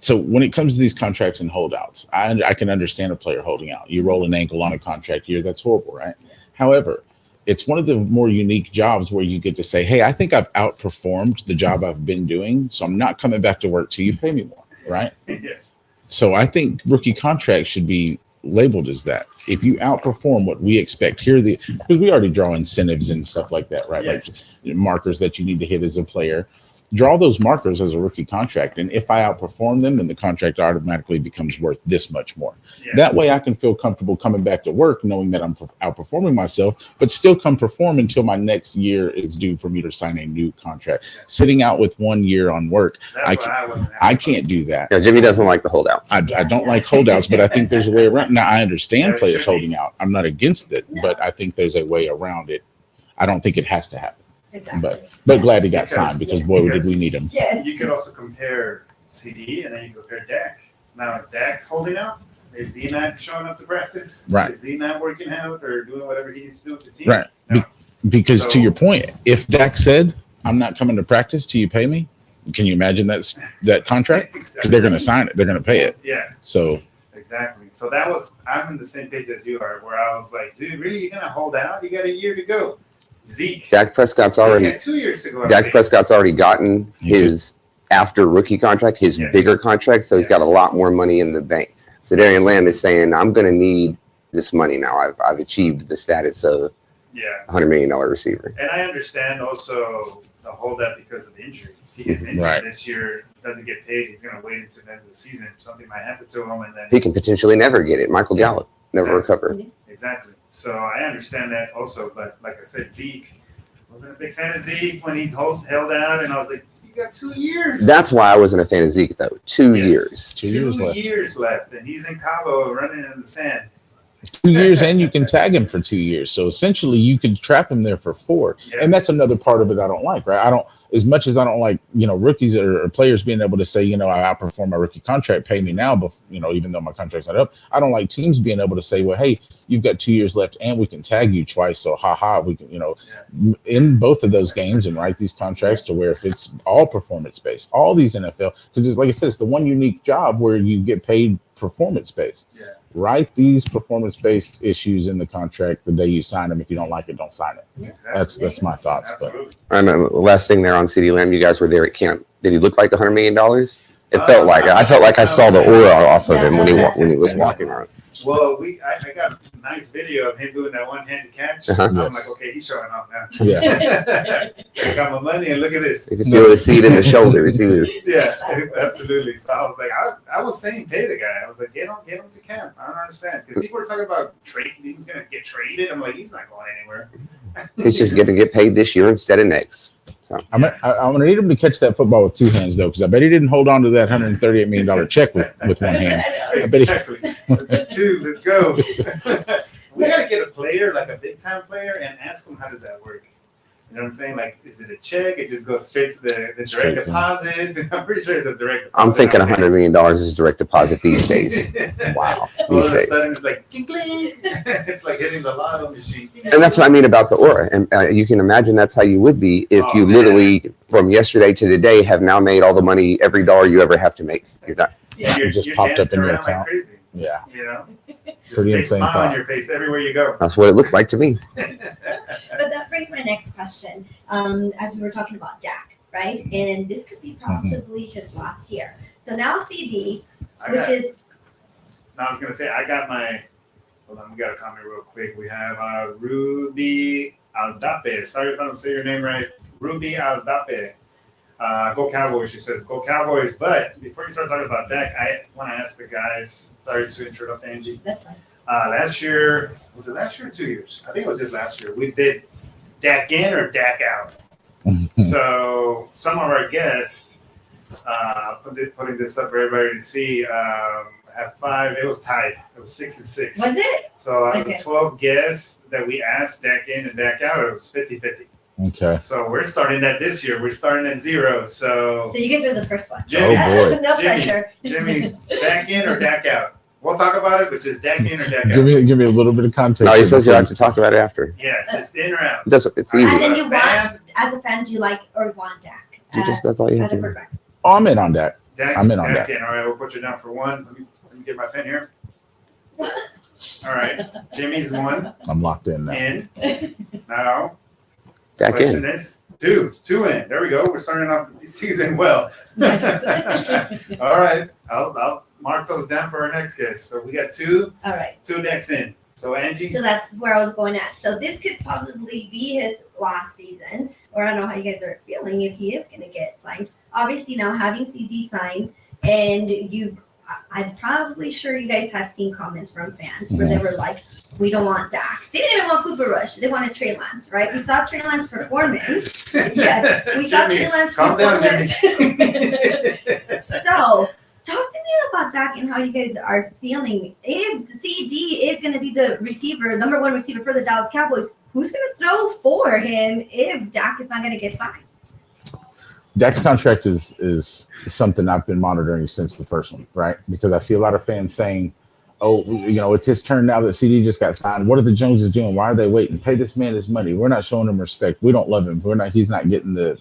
So when it comes to these contracts and holdouts, I can understand a player holding out. You roll an ankle on a contract year, that's horrible, right? However, it's one of the more unique jobs where you get to say, hey, I think I've outperformed the job I've been doing, so I'm not coming back to work till you pay me more, right? Yes. So I think rookie contracts should be labeled as that. If you outperform what we expect, because we already draw incentives and stuff like that, right? Yes. Like markers that you need to hit as a player. Draw those markers as a rookie contract, and if I outperform them, then the contract automatically becomes worth this much more. Yes. That way I can feel comfortable coming back to work knowing that I'm outperforming myself, but still come perform until my next year is due for me to sign a new contract. Yes. Sitting out with 1 year on work, That's why I wasn't happy I about can't do that. yeah, Jimmy doesn't like the holdout. I don't like holdouts, but I think there's a way around. Now, I understand There players should be. holding out. I'm not against it, No. but I think there's a way around it. I don't think it has to happen. Exactly. But glad he got Because- signed because, boy, because- did we need him. Yes. You could also compare CD and then you compare Dak. Now is Dak holding out? Is he not showing up to practice? Right. Is he not working out or doing whatever he needs to do with the team? Right. No. Because So- to your point, if Dak said, I'm not coming to practice till you pay me, can you imagine that contract? 'Cause Exactly. they're going to sign it. They're going to pay it. Yeah, So, exactly. So I'm in the same page as you are, where I was like, dude, really, you're gonna hold out? You got a year to go. Zeke. Dak Prescott's Zeke already had 2 years to go. Dak Prescott's already gotten his after rookie contract, his Yes. bigger contract, so he's got a lot more money in the bank. So Darian Lamb is saying, I'm going to need this money now. I've achieved the status of Yeah. $100 million receiver. And I understand also the holdout because of injury. If he gets injured Right. this year, doesn't get paid, he's going to wait until the end of the season. Something might happen to him, and then He can potentially never get it. Michael Gallup never recover. exactly. So I understand that also. But like I said, Zeke wasn't a big fan of Zeke when he held out, and I was like, you got 2 years. That's why I wasn't a fan of Zeke, though. 2 Yes. years. 2 years left. years left, and he's in Cabo running in the sand. 2 years, and you can tag him for 2 years. So essentially, you can trap him there for 4. Yeah. And that's another part of it I don't like, right? I don't, as much as I don't like, rookies or players being able to say, I outperform my rookie contract, pay me now, but even though my contract's not up. I don't like teams being able to say, well, hey, you've got 2 years left, and we can tag you twice. So we can, in both of those games and write these contracts to where if it's all performance based, all these NFL, because it's like I said, it's the one unique job where you get paid performance based. Yeah. Write these performance-based issues in the contract the day you sign them. If you don't like it, don't sign it. Exactly. That's my thoughts. But Absolutely. And the last thing there on CeeDee Lamb, you guys were there at camp. Did he look like $100 million? It felt like it. I felt like I saw the aura off of him when he was walking around. Well, I got a nice video of him doing that one-handed catch. Uh-huh. I'm Yes. like, okay, he's showing off now. yeah, So I got my money, and look at this. You could feel the seat in the shoulders. He was. Yeah, absolutely. So I was like, I was saying, pay the guy. I was like, get him to camp. I don't understand because people were talking about trade. He was gonna get traded. I'm like, he's not going anywhere. He's just going to get paid this year instead of next. So I'm gonna need him to catch that football with 2 hands though, because I bet he didn't hold on to that $138 million check with 1 hand. bet he- Exactly. Let's do 2. Let's go. We gotta get a player, like a big time player, and ask him how does that work. You know what I'm saying? Like, is it a check? It just goes straight to the Straight direct to- deposit. I'm pretty sure it's a direct deposit. I'm thinking $100 nowadays. million is direct deposit these days. Wow. All These of a days. sudden, it's like, clink, clink. It's like hitting the lotto machine. And that's what I mean about the aura. And you can imagine that's how you would be if Oh, you man. literally, from yesterday to today, have now made all the money, every dollar you ever have to make. You're done. Yeah, It just popped up dancing in your around like account. crazy, Yeah, you know? Just Pretty big insane smile thought. on your face everywhere you go. That's what it looked like to me. But that brings my next question. As we were talking about Dak, right? And this could be possibly his last year. So now CD, I which got- is No, I was gonna say I got my. Hold on, we got a comment real quick. We have Ruby Aldape. Sorry if I don't say your name right. Ruby Aldape. Go Cowboys. She says, "Go Cowboys." But before you start talking about Dak, I want to ask the guys. Sorry to interrupt, Angie. that's fine. Last year, was it last year or 2 years? I think it was just last year. We did Dak in or Dak out. So some of our guests, putting this up for everybody to see. I have 5. It was tied. It was 6-6. Was it? So out of Okay. the 12 guests that we asked, Dak in and Dak out, it was 50-50. Okay. So we're starting that this year. We're starting at 0. So So you guys are the first one. Jimmy, Oh, boy. No Jimmy. pressure. Jimmy, Dak in or Dak out? We'll talk about it, but just Dak in or Dak out. Give me a little bit of context. No, he says you have to talk about it after. Yeah, just in or out. It's As easy. in you Fan? want, as a fan, do you like or want Dak That's all you have as a to do. quarterback? Oh, I'm in on that. Dak, I'm in on Dak that. in. All right, we'll put you down for 1. Let me get my pen here. All right, Jimmy's 1 I'm locked in now. in. Now, Back question in. is 2 in. There we go. We're starting off the season well. Nice. All right, I'll mark those down for our next guest. So we got 2 All right. decks in. So Angie, So that's where I was going at. So this could possibly be his last season, or I don't know how you guys are feeling if he is going to get signed. Obviously, now having CD signed, and I'm probably sure you guys have seen comments from fans where they were like, "We don't want Dak." They didn't even want Cooper Rush. They wanted Trey Lance, right? We saw Trey Lance performance. Yes, we saw Jimmy, Trey Lance calm down, performance. Jimmy. So, talk to me about Dak and how you guys are feeling. If CD is going to be the receiver, number 1 receiver for the Dallas Cowboys, who's going to throw for him if Dak is not going to get signed? Dak's contract is something I've been monitoring since the first one, right? Because I see a lot of fans saying, "Oh, it's his turn now that CD just got signed. What are the Joneses doing? Why are they waiting? Pay this man his money. We're not showing him respect. We don't love him. He's not getting the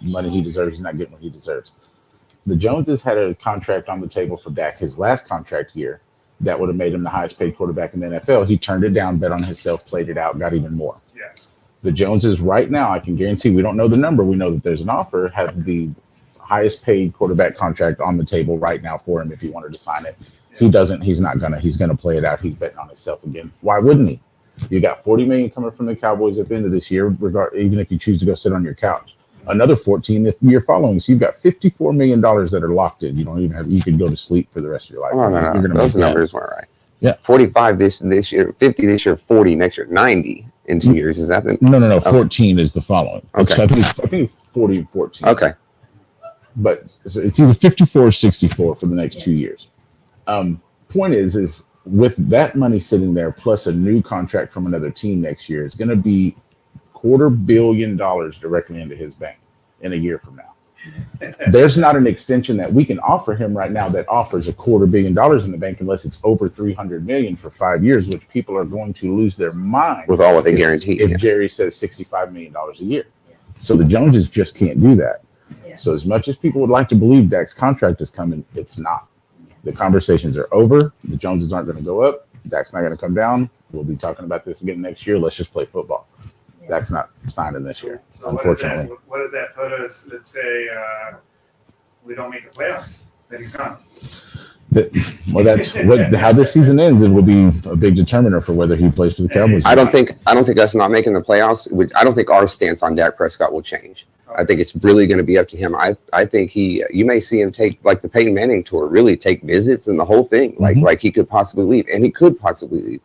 money he deserves. He's not getting what he deserves." The Joneses had a contract on the table for Dak his last contract year that would have made him the highest paid quarterback in the NFL. He turned it down, bet on himself, played it out, got even more. Yeah. The Joneses right now, I can guarantee, we don't know the number. We know that there's an offer, have the highest paid quarterback contract on the table right now for him if he wanted to sign it. He doesn't. He's not gonna. He's gonna play it out. He's betting on himself again. Why wouldn't he? You got $40 million coming from the Cowboys at the end of this year. Even if you choose to go sit on your couch, another 14 if you're following. So you've got $54 million that are locked in. You don't even have. You could go to sleep for the rest of your life. Oh, no. You're gonna Those make that. numbers weren't right. Yeah. 45 this year, 50 this year, 40 next year, 90 in 2 years. Is that the? No. 14 is the following. Okay. I think it's 40 and 14. Okay. But it's either 54 or 64 for the next 2 years. Point is with that money sitting there plus a new contract from another team next year, it's going to be $250 million directly into his bank in a year from now. There's not an extension that we can offer him right now that offers $250 million in the bank unless it's over $300 million for 5 years, which people are going to lose their mind With all of it guaranteed. if Jerry says $65 million a year. So the Joneses just can't do that. Yeah. So as much as people would like to believe Dak's contract is coming, it's not. The conversations are over. The Joneses aren't going to go up. Dak's not going to come down. We'll be talking about this again next year. Let's just play football. Yeah. Dak's not signing this year, So unfortunately. what does that put us? Let's say we don't make the playoffs. Then he's gone. Well, that's how this season ends. It will be a big determiner for whether he plays for the Cowboys. I don't think us not making the playoffs. I don't think our stance on Dak Prescott will change. I think it's really going to be up to him. I think you may see him take like the Peyton Manning tour, really take visits and the whole thing. Like he could possibly leave, and he could possibly leave.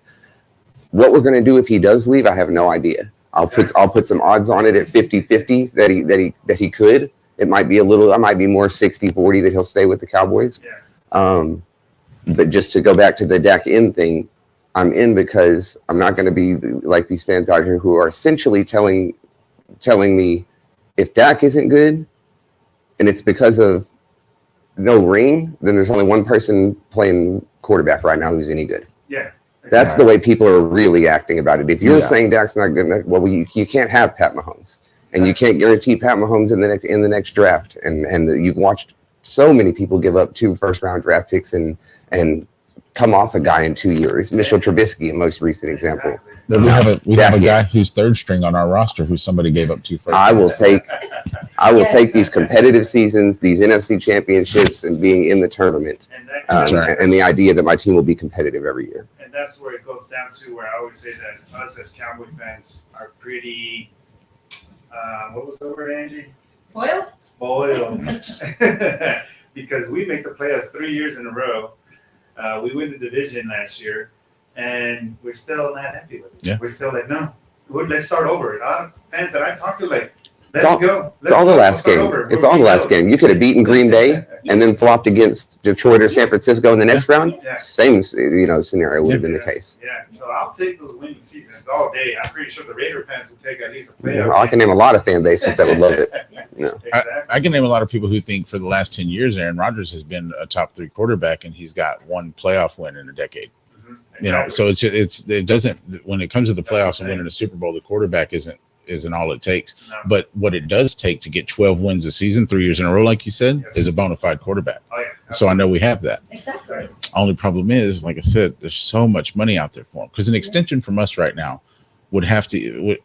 What we're going to do if he does leave, I have no idea. I'll put some odds on it at 50-50 that he could. It might be I might be more 60-40 that he'll stay with the Cowboys. Yeah. But just to go back to the Dak in thing, I'm in because I'm not going to be like these fans out here who are essentially telling me if Dak isn't good and it's because of no ring, then there's only one person playing quarterback right now who's any good. Yeah. That's the way people are really acting about it. If you're Yeah. saying Dak's not good, well, you can't have Pat Mahomes, and you can't guarantee Pat Mahomes in the next draft. And you've watched so many people give up 2 first-round draft picks and come off a guy in 2 years. Mitchell Trubisky, a most recent example. Exactly. Then we have a guy who's third string on our roster who somebody gave up 2 first. I will take Yes. take these competitive seasons, these NFC championships, and being in the tournament, And that That's right. and the idea that my team will be competitive every year. And that's where it goes down to where I always say that us as Cowboy fans are pretty, what was the word, Angie? Spoiled? Spoiled. Because we make the playoffs 3 years in a row. We win the division last year, and we're still not happy with it. Yeah. We're still like, no, let's start over. A lot of fans that I talk to, like, Let it go. It's all the last game. It's all the last game. You could have beaten Green Bay and then flopped against Detroit or San Francisco in the next round. Yeah. Same, scenario would have been the case. Yeah, so I'll take those winning seasons all day. I'm pretty sure the Raider fans will take at least a playoff. I can name a lot of fan bases that would love it. Yeah. Exactly. I can name a lot of people who think for the last 10 years, Aaron Rodgers has been a top 3 quarterback and he's got one playoff win in a decade. Mhm, You know, exactly. so it doesn't, when it comes to the That's what I'm playoffs and winning saying. a Super Bowl, the quarterback isn't all it takes. No. But what it does take to get 12 wins a season, 3 years in a row, like you said, Yes. is a bona fide quarterback. Oh, yeah. So I know we have that. Exactly. Only problem is, like I said, there's so much money out there for him. Because an extension from us right now would have to.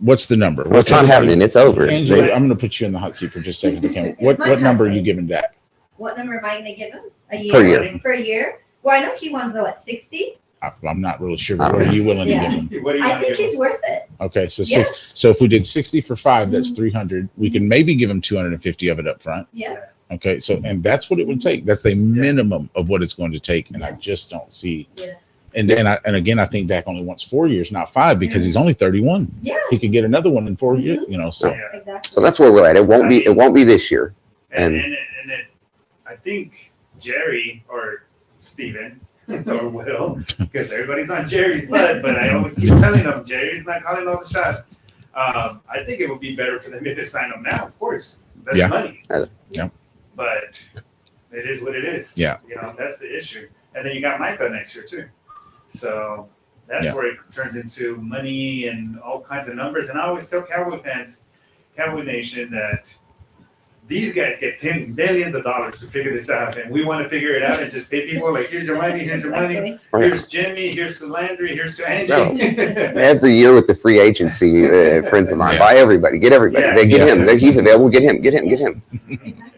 What's the number? What's not happening? It's over. Angela, I'm going to put you in the hot seat for just a second. Okay. What my hot number are you seat. giving Dak? What number am I going to give him? A year? Per year. Per year? Well, I know he wants, what, 60? I'm not really sure. But what are you willing to Yeah. give him? What do you I want to think give he's worth it. Okay, so Yeah. so if we did 60 for 5, that's Mhm. 300. We can maybe give him 250 of it up front. Yeah. Okay, so and that's what it would take. That's the minimum of what it's going to take, and I Yeah. just don't see. Yeah. And again, I think Dak only wants 4 years, not 5, because he's only 31. Yes. He could get another one in 4 years. Mhm. You know, so Yeah. Exactly. So that's where we're at. It won't be this year. And And- I think Jerry or Steven or Will, because everybody's on Jerry's blood, but I always keep telling them Jerry's not calling all the shots. I think it would be better for them if they sign him now, of course. That's Yeah. money. Yeah. But it is what it is. Yeah. You know, that's the issue. And then you got Micah next year too. So that's Yeah. where it turns into money and all kinds of numbers. And I always tell Cowboy fans, Cowboy Nation, that these guys get paid millions of dollars to figure this out, and we want to figure it out and just pay people like, here's your money, here's your money, Exactly. here's Jimmy, here's to Landry, here's to Angie. Every year with the free agency, friends of mine, Yeah. buy everybody, get everybody. Yeah. They get Yeah. him. He's available. Get him.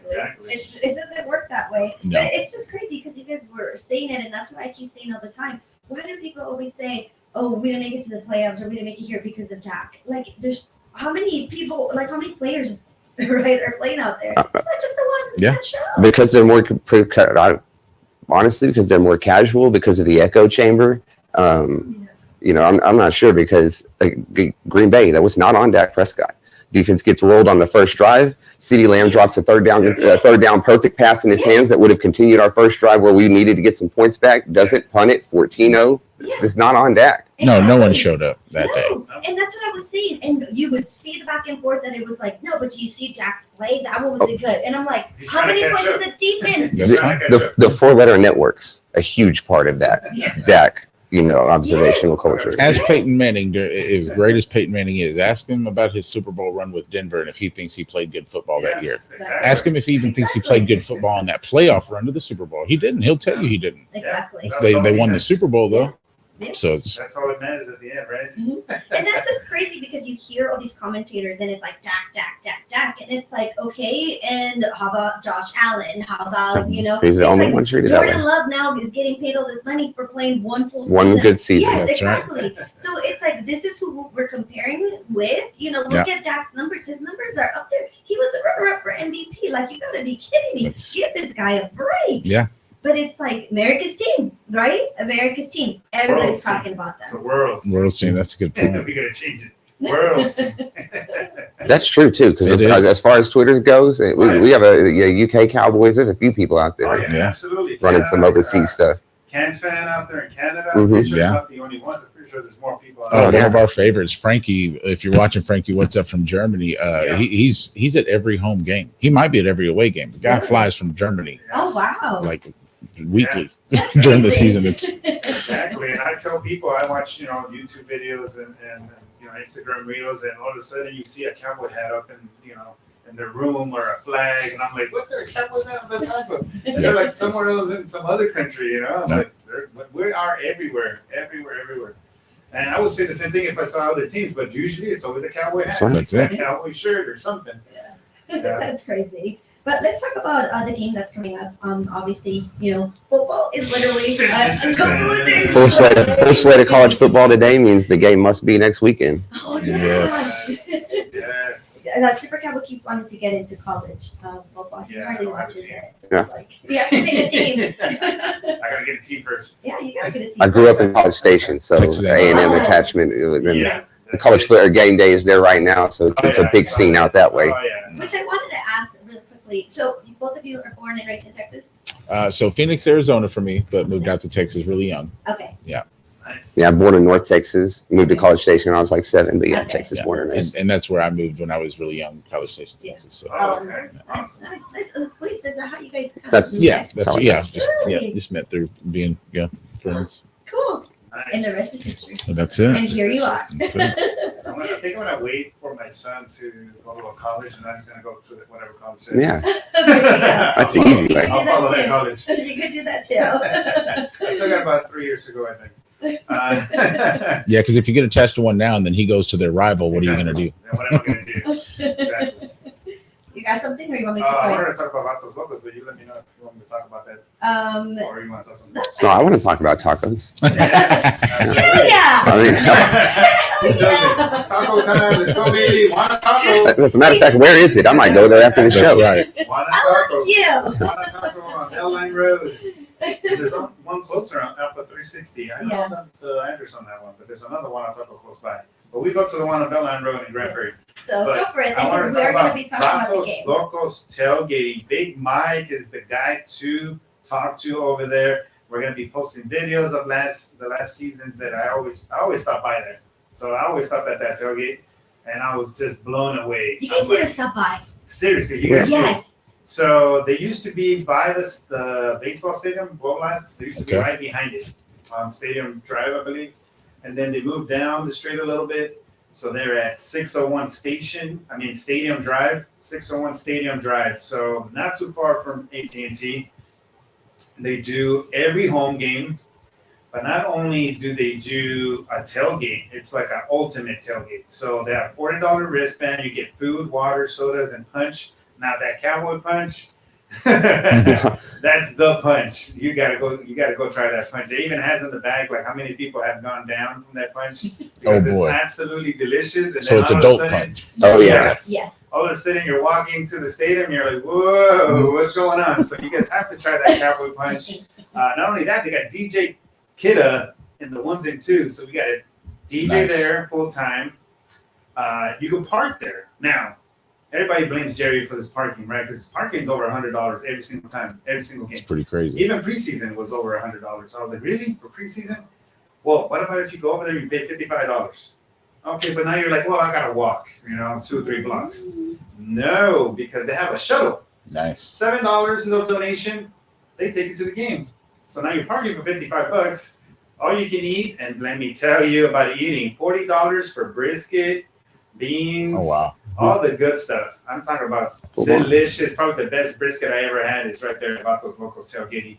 Exactly. It doesn't work that way. No. But it's just crazy because you guys were saying it, and that's what I keep saying all the time. Why do people always say, "Oh, we didn't make it to the playoffs, or we didn't make it here because of Dak"? Like, there's how many people, like how many players, right, are playing out there? It's not just the one Yeah. that show. Because they're more, honestly, because they're more casual because of the echo chamber. I'm not sure because Green Bay, that was not on Dak Prescott. Defense gets rolled on the first drive. CeeDee Lamb drops a third down perfect pass in his hands that would have continued our first drive where we needed to get some points back. Doesn't punt it 14-0. It's not on Dak. no one showed up that day. No, and that's what I was saying. And you would see the back and forth that it was like, no, but you see Dak's play, that one wasn't good. And I'm like, He's how trying to many catch points up. did the defense? That's fine. The four-letter network's a huge part of that. Yeah. Dak, observational culture. As Yes. Peyton Manning, as great as Peyton Manning is, ask him about his Super Bowl run with Denver and if he thinks he played good football that year. Yes, exactly. Ask him if he even thinks he played good football in that playoff run to the Super Bowl. He didn't. He'll tell you he didn't. Exactly. Yeah. They all won the defense. Super Bowl though, Yeah. so it's That's all that matters at the end, right? And that's just crazy because you hear all these commentators and it's like Dak, and it's like, okay, and how about Josh Allen? How about, He's the it's only like one treated that way. Jordan Love now is getting paid all this money for playing one full season. One good season. Yes, That's right. exactly. So it's like, this is who we're comparing with. Look at Dak's numbers. His numbers are up there. He was a runner-up for MVP. Like, you gotta be kidding me. That's- Give this guy a break. Yeah. But it's like America's team, right? America's team. Everybody's World's team. talking about It's them. the world. World Team. That's a good point. We gotta change it. World's. That's true too, because It as, is. as far as Twitter goes, we have a UK Cowboys. There's a few people out there Oh yeah, Yeah. absolutely. running some overseas stuff. Cans fan out there in Canada. Mhm. I'm pretty sure Yeah. they're not the only ones. I'm pretty sure there's more people out Oh, there. one of our favorites, Frankie. If you're watching Frankie, what's up from Germany? Yeah. He's at every home game. He might be at every away game. The guy Really? flies from Germany Oh, wow. like weekly That's during the crazy. season. It's Exactly. And I tell people I watch, YouTube videos and Instagram reels, and all of a sudden you see a cowboy hat up in their room or a flag, and I'm like, what? They're a cowboy hat? That's awesome. And they're like somewhere else in some other country, I'm Yeah. like, we are everywhere. And I would say the same thing if I saw other teams, but usually it's always a cowboy hat, That's it. a cowboy shirt or something. That's crazy. But let's talk about the game that's coming up. Obviously, football is literally a couple of days. Full slate of college football today means the game must be next weekend. Oh, yeah. Yes. Yes. Supercowboy keeps wanting to get into college football. He Yeah, hardly I don't have a watches team. it. So Yeah. it's like, you have to pick a team. I gotta get a team first. Yeah, you gotta get a team. I grew up in College Station, so Texas A&M A&M. attachment. It was in Yeah. The college football game day is there right now, so it's a big scene out that way. Oh, yeah. Which I wanted to ask really quickly. So both of you are born and raised in Texas? So Phoenix, Arizona for me, but moved out to Texas really young. Okay. Nice. Yeah, I'm born in North Texas. Moved to College Station when I was like 7, but yeah, Okay. Texas Yeah. born and raised. And that's where I moved when I was really young, College Station, Yeah. Texas. So Oh, okay. Nice. Wait, so is that how you guys kind That's- of yeah, met? that's Solid. just met through being friends. Cool. Nice. And the rest is history. And that's And it. here you are. That's it. I think I'm gonna wait for my son to go to a college, and I'm just gonna go to whatever college it is. Yeah, There that's you the easy way. I'll follow that college. go. You could do that too. I still got about 3 years to go, I think. Yeah, because if you get attached to one now and then he goes to their rival, what are you going to do? Yeah, what am I gonna do? Exactly. You got something, or you want me to keep I going? wanted to talk about Vatos Locos, but you let me know if you want me to talk about that, or you want to talk something. That's No, I want to talk about tacos. Yes, Hell absolutely. yeah! I mean, Who doesn't? Taco time, let's go, baby. Wanna taco? as a matter of fact, where is it? I might go there after the That's show. right. Wanna I taco? love you. Wanna taco on L Line Road. There's one closer on Alpha 360. I Yeah. don't know the address on that one, but there's another one on taco close by. But we go to the one on Bellline Road in Grand Prairie. So But go for it, I want because to we're talk going to about be talking about the Vatos game. Locos tailgating. Big Mike is the guy to talk to over there. We're going to be posting videos of the last seasons that I always stop by there. So I always stop at that tailgate, and I was just blown away. You guys I'm need to like, stop by. seriously, you guys do. Yes. So they used to be by the baseball stadium, World Life. They used to be Okay. right behind it on Stadium Drive, I believe. And then they moved down the street a little bit. So they're at 601 Stadium Drive, 601 Stadium Drive. So not too far from AT&T. They do every home game. But not only do they do a tailgate, it's like an ultimate tailgate. So they have $40 wristband. You get food, water, sodas, and punch. Now that cowboy punch, that's the punch. You gotta go try that punch. It even has in the bag like how many people have gone down from that punch because Oh, boy. it's absolutely delicious. And So then it's all of a adult sudden- punch. Oh, yeah. Yes. Yes. All of a sudden you're walking to the stadium, you're like, whoa, what's going on? So you guys have to try that cowboy punch. Not only that, they got DJ Kidda in the ones and twos. So we got a DJ Nice. there full time. You can park there. Now, everybody blames Jerry for this parking, right? Because parking's over $100 every single time, every single It's game. pretty crazy. Even preseason was over $100. So I was like, really? For preseason? Well, what about if you go over there and you pay $55? Okay, but now you're like, well, I gotta walk, 2 or 3 blocks. No, because they have a shuttle. Nice. $7, no donation. They take you to the game. So now you're parking for $55. All you can eat, and let me tell you about eating. $40 for brisket, beans, Oh, wow. all the good stuff. I'm talking about Oh, wow. delicious. Probably the best brisket I ever had is right there about those locals tailgating.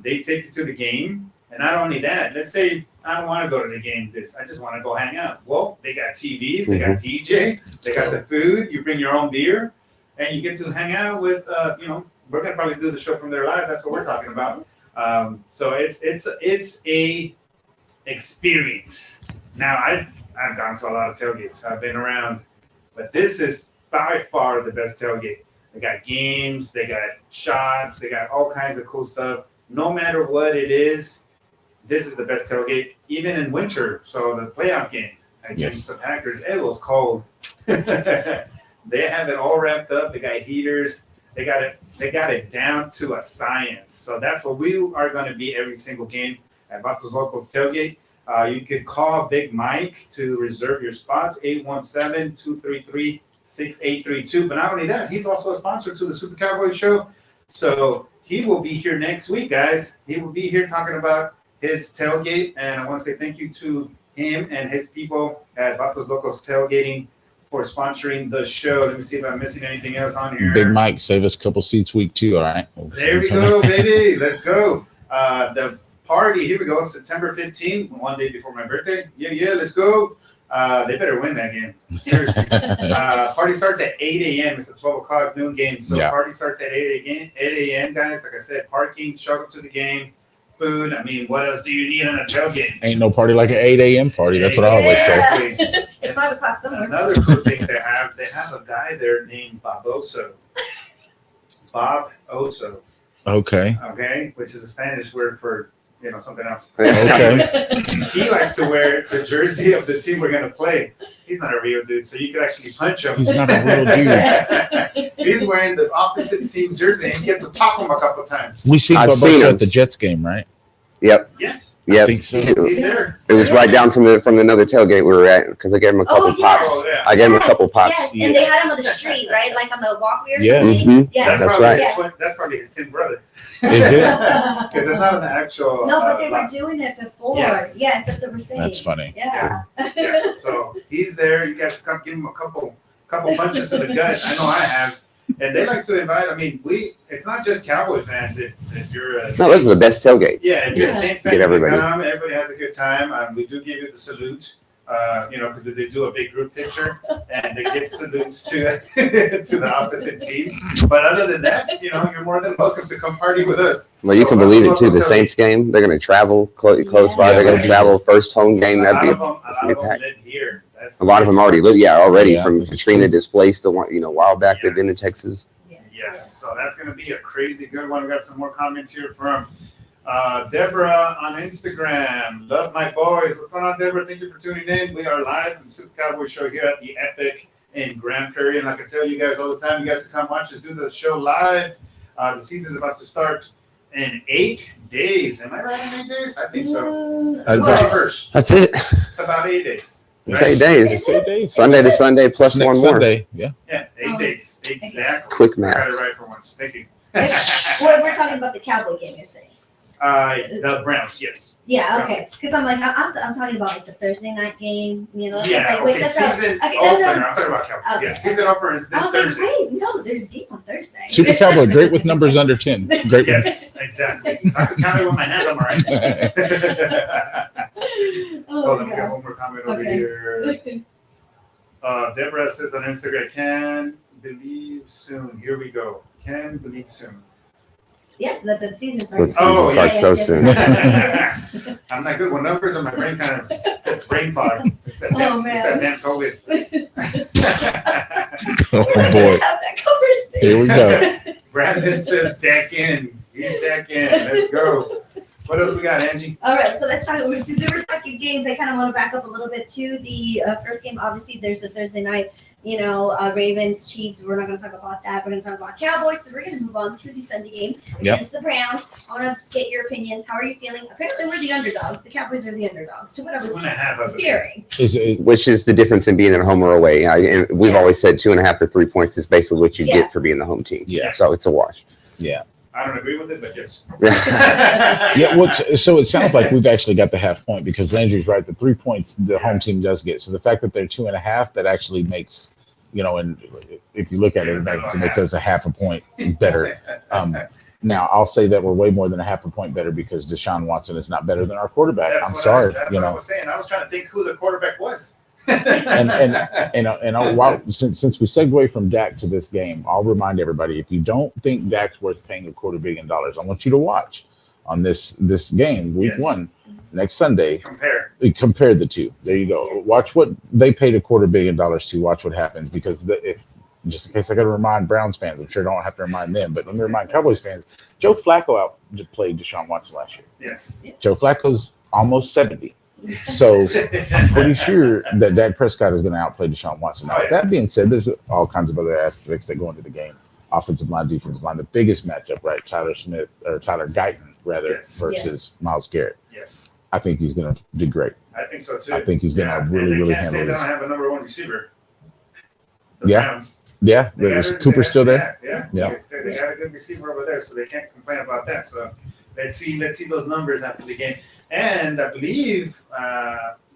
They take you to the game. And not only that, let's say I don't want to go to the game. I just want to go hang out. Well, they got TVs, they got DJ, they got the food. You bring your own beer, and you get to hang out with. We're gonna probably do the show from there live. That's what we're talking about. So it's a experience. Now I've gone to a lot of tailgates. I've been around, but this is by far the best tailgate. They got games, they got shots, they got all kinds of cool stuff. No matter what it is, this is the best tailgate, even in winter. So the playoff game against the Packers, it was cold. They have it all wrapped up. They got heaters. They got it down to a science. So that's what we are going to be every single game at Vatos Locos Tailgate. You could call Big Mike to reserve your spots, 817-233-6832. But not only that, he's also a sponsor to the Super Cowboy Show. So he will be here next week, guys. He will be here talking about his tailgate. And I want to say thank you to him and his people at Vatos Locos Tailgating for sponsoring the show. Let me see if I'm missing anything else on here. Big Mike, save us a couple seats week 2, all right? There we go, baby. Let's go. The party, here we go, September 15th, one day before my birthday. Yeah, let's go. They better win that game. Seriously. Party starts at 8 a.m. It's a 12 o'clock noon game. So Yeah. Party starts at 8 a.m., guys. Like I said, parking, shuttle to the game, food. I mean, what else do you need on a tailgate? Ain't no party like an 8 a.m. party. That's what I always say. Exactly. It's 5 o'clock somewhere. Another cool thing they have a guy there named Baboso. Bob Oso. Okay. Okay, which is a Spanish word for something else. Okay. He likes to wear the jersey of the team we're gonna play. He's not a real dude, so you could actually punch him. He's not a real dude. He's wearing the opposite team's jersey, and he gets to pop him a couple times. We seen I've Bubba seen him. at the Jets game, right? Yep. Yes, I Yep. think so. he's there. It was right down from another tailgate we were at because I gave him a couple Oh, yes. pops. Oh, yeah. I gave him a couple pops. Yes, and they had him on the street, right? Like on the walkway or Yes. something. Mhm. Yes. That's probably right. His twin, that's probably his twin brother. Is it? Because it's not an actual. No, but they were lot. doing it before. Yes. Yes, that's what we're saying. That's funny. Yeah. Yeah, so he's there. You guys come give him a couple punches in the gut. I know I have. And they like to invite. I mean, it's not just Cowboy fans. If you're a No, those are the best tailgates. yeah, if you're a Yeah. Saints fan, Get you everybody. come. Everybody has a good time. We do give you the salute. Because they do a big group picture and they give salutes to to the opposite team. But other than that, you're more than welcome to come party with us. Well, you So can a lot believe of it too. The locals Saints game, they're going to travel close by. Yeah, They're going they'll to be- travel first home game. A That'd be lot that's of gonna them be packed. live here. That's A lot of them already live. Yeah, already Yeah. from Katrina displaced a while back. They've been to Yes. Texas. Yes, so that's going to be a crazy good one. We got some more comments here from Deborah on Instagram. Love my boys. What's going on, Deborah? Thank you for tuning in. We are live on the Super Cowboy Show here at the Epic in Grand Prairie. And like I tell you guys all the time, you guys can come watch us do the show live. The season's about to start in 8 days. Am I right in 8 days? I think so. Mm, Well, 21st. That's it. It's about 8 days. It's 8 days. It's 8 days. Sunday to Sunday plus Next one more. Sunday. Yeah. Yeah, 8 days. Exactly. Quick I got it maths. right for once. Thank you. Well, we're talking about the Cowboy game, you're saying. The Browns, yes. Yeah, okay. Because I'm like, I'm talking about like the Thursday night game. Yeah, Like, okay, that's how- season okay, that's opener. how- I'm talking about Cowboys. Okay. Yes, season opener is I this was like, Thursday. wait, no, there's a game on Thursday. Super Cowboy, great with numbers under 10. Great. Yes, exactly. I can count it with my hands. I'm all right. Oh, Hold on, we my got God. one more comment over Okay. here. Deborah says on Instagram, can believe soon. Here we go. Can believe soon. Yes, the season The starts. season Oh, starts so soon. I'm not good with numbers, and my brain kind of it's brain fog. It's that damn, Oh, man. It's that damn COVID. Oh We're boy. gonna have that conversation. Here we go. Brandon says deck in. He's deck in. Let's go. What else we got, Angie? All right, so let's talk. Since we were talking games, I kind of want to back up a little bit to the first game. Obviously, there's the Thursday night, Ravens, Chiefs. We're not going to talk about that. We're going to talk about Cowboys. So we're going to move on to the Sunday game against the Browns. I want to get your opinions. How are you feeling? Apparently, we're the underdogs. The Cowboys are the underdogs. To what I was 2.5 of it. hearing. Is it, Which is the difference in being at home or away. And we've Yeah. always said 2.5 or 3 points is basically what you Yeah. get for being the home team. Yeah. So it's a wash. yeah. I don't agree with it, but yes. Yeah. So it sounds like we've actually got the half point because Landry's right. The 3 points the home team does get. So the fact that they're 2.5, that actually makes, and if you look at it, it makes us a half a point better. Now I'll say that we're way more than a half a point better because Deshaun Watson is not better than our quarterback. That's I'm what sorry. That's what I was saying. I was trying to think who the quarterback was. And while, since we segue from Dak to this game, I'll remind everybody: if you don't think Dak's worth paying $250 million, I want you to watch on this game, Week Yes. 1, next Sunday. Compare. The two. There you go. Watch what they paid $250 million to. Watch what happens because if just in case I got to remind Browns fans, I'm sure I don't have to remind them, but let me remind Cowboys fans: Joe Flacco played Deshaun Watson last year. Yes. Joe Flacco's almost 70. So I'm pretty sure that Dak Prescott is going to outplay Deshaun Watson. Now, that being said, there's all kinds of other aspects that go into the game. Offensive line, defensive line. The biggest matchup, right? Tyler Guyton, rather, Yes. versus Myles Garrett. Yes. I think he's going to do great. I think so too. I think he's going to really, and really they can't say handle they this. don't have a number 1 receiver. The Yeah. Browns. Yeah, They is got a- Cooper they still got- there? Yeah. Yeah. They got a good receiver over there, so they can't complain about that. So let's see those numbers after the game. And I believe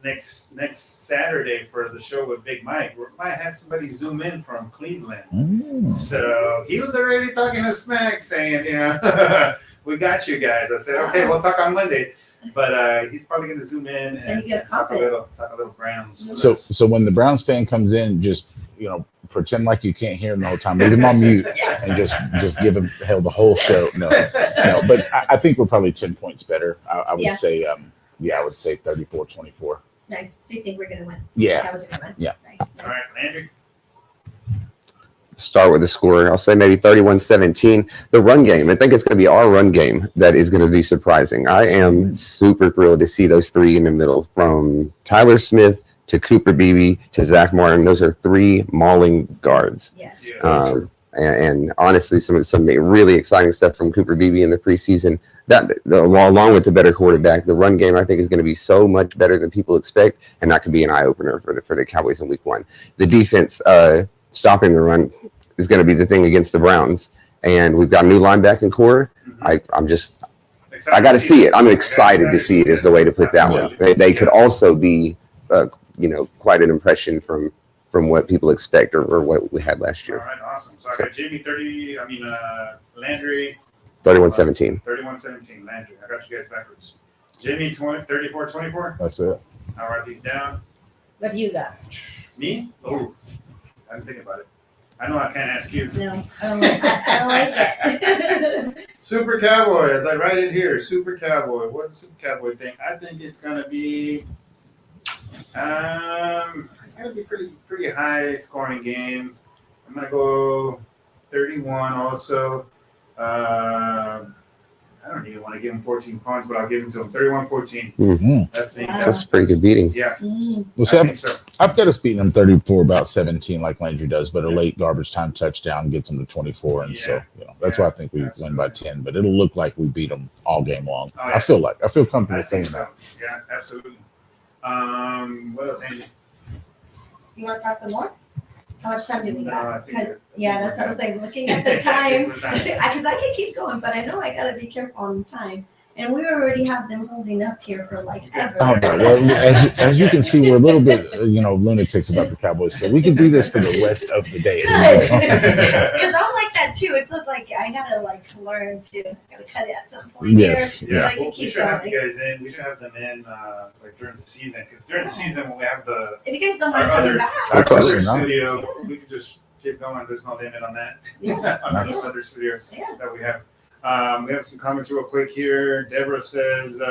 next Saturday for the show with Big Mike, we might have somebody zoom in from Cleveland. Mm. So he was already talking to Smack, saying, we got you guys. I said, okay, we'll talk on Monday. But he's probably going to zoom in So and he gets talk a confident. little Browns. So when the Browns fan comes in, just pretend like you can't hear him the whole time. Leave him on mute and just give him hell the whole show. No. But I think we're probably 10 points better. I would Yeah. say, I would say 34-24. Nice. So you think we're going to win? Yeah. Cowboys are going to win? Yeah. Nice. All right, Landry. start with the score. I'll say maybe 31-17. The run game, I think it's going to be our run game that is going to be surprising. I am super thrilled to see those three in the middle, from Tyler Smith to Cooper Beebe to Zach Martin. Those are three mauling guards. Yes. And honestly, some really exciting stuff from Cooper Beebe in the preseason. Along with the better quarterback, the run game I think is going to be so much better than people expect, and that could be an eye opener for the Cowboys in Week 1. The defense stopping the run is going to be the thing against the Browns, and we've got a new linebacking core. I'm just I got to see it. I'm excited to see it. Is the way to put that one. They could also be quite an impression from what people expect or what we had last year. All right, awesome. So I got Jamie Landry 31-17. 31-17, Landry. I got you guys backwards. Jamie 34-24. That's it. I'll write these down. What do you got? Me? Oh, I didn't think about it. I know I can't ask you. No, I don't like it. Super Cowboy, as I write it here, Super Cowboy. What's Super Cowboy thing? I think it's gonna be pretty high scoring game. I'm gonna go 31 also. I don't even want to give him 14 points, but I'll give him to him 31-14. Mm-hmm. That's me. That's a pretty good beating. Yeah. Well, see, I think so. I've got us beating them 34 about 17 like Landry does, but a late garbage time touchdown gets them to 24, and so that's why I think we win by 10. But it'll look like we beat them all game long. Oh, yeah. I feel comfortable saying so. that. Yeah, absolutely. What else, Angie? You want to talk some more? How much time do we No, got? I think Because that's what I was saying. Looking at the time, because I can keep going, but I know I gotta be careful on the time. And we already have them holding up here for like ever. Oh, no. Well, as you can see, we're a little bit, lunatics about the Cowboys. So we can do this for the rest of the day. Good. Because I'm like that too. It's like I gotta learn to cut it at some point. Yes, here, yeah. So I can We keep should have going. you guys in. We should have them in during the season, because during the season when we have If you guys don't our mind coming other, back, our Of course, other no. studio, we could just keep going. There's no limit on that. Yeah. On our other studio Yeah. that we have. We have some comments real quick here. Deborah says,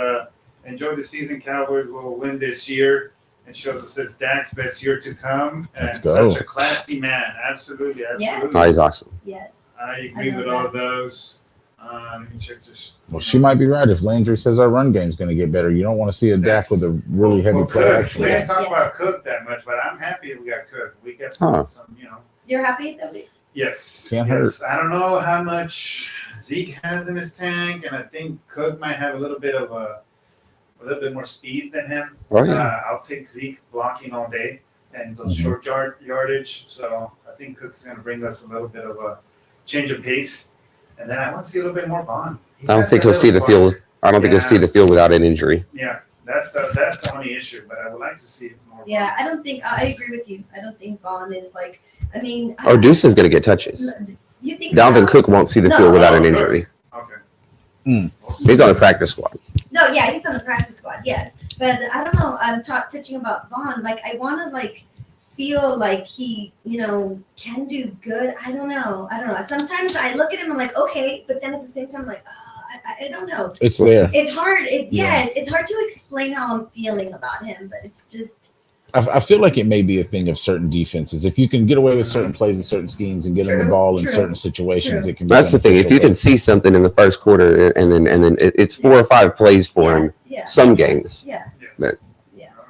enjoy the season. Cowboys will win this year. And she also says, Dak's best year to come. And Let's go. such a classy man. Absolutely. Yes. Oh, he's awesome. Yes. I agree I with love all of those. Let me check this. Well, she might be right. If Landry says our run game's going to get better, you don't want to see a Dak with a really heavy play Cook. action. We didn't talk Yeah. about Cook that much, but I'm happy we got Cook. We got some You're happy that we? Yes. Can't yes. I don't know how much Zeke has in his tank, and I think Cook might have a little bit more speed than him. Oh, yeah. I'll take Zeke blocking all day and those Mhm. short yardage. So I think Cook's going to bring us a little bit of a change of pace, and then I want to see a little bit more Bond. I don't think he'll see the field. I don't think he'll see the field without an injury. Yeah, that's the only issue. But I would like to see more. Yeah, I don't think I agree with you. I don't think Bond is like. I mean. Oh, Deuce is going to get touches. You think Dalvin so? Cook won't see the No. field without an Oh, injury. Okay. Mm. He's on the practice squad. No, yeah, he's on the practice squad. Yes, but I don't know. I'm touching about Vaughn. Like, I want to feel like he, can do good. I don't know. Sometimes I look at him. I'm like, okay, but then at the same time, I'm like, I don't know. It's there. It's hard. Yeah. It's hard to explain how I'm feeling about him, but it's just. I feel like it may be a thing of certain defenses. If you can get away with certain plays and certain schemes and get him the ball in certain situations, it can be That's the thing. If you beneficial, can see something in the first quarter, and then it's 4 or 5 plays for him. Yeah. Some games. Yeah. Yes. But Yeah. All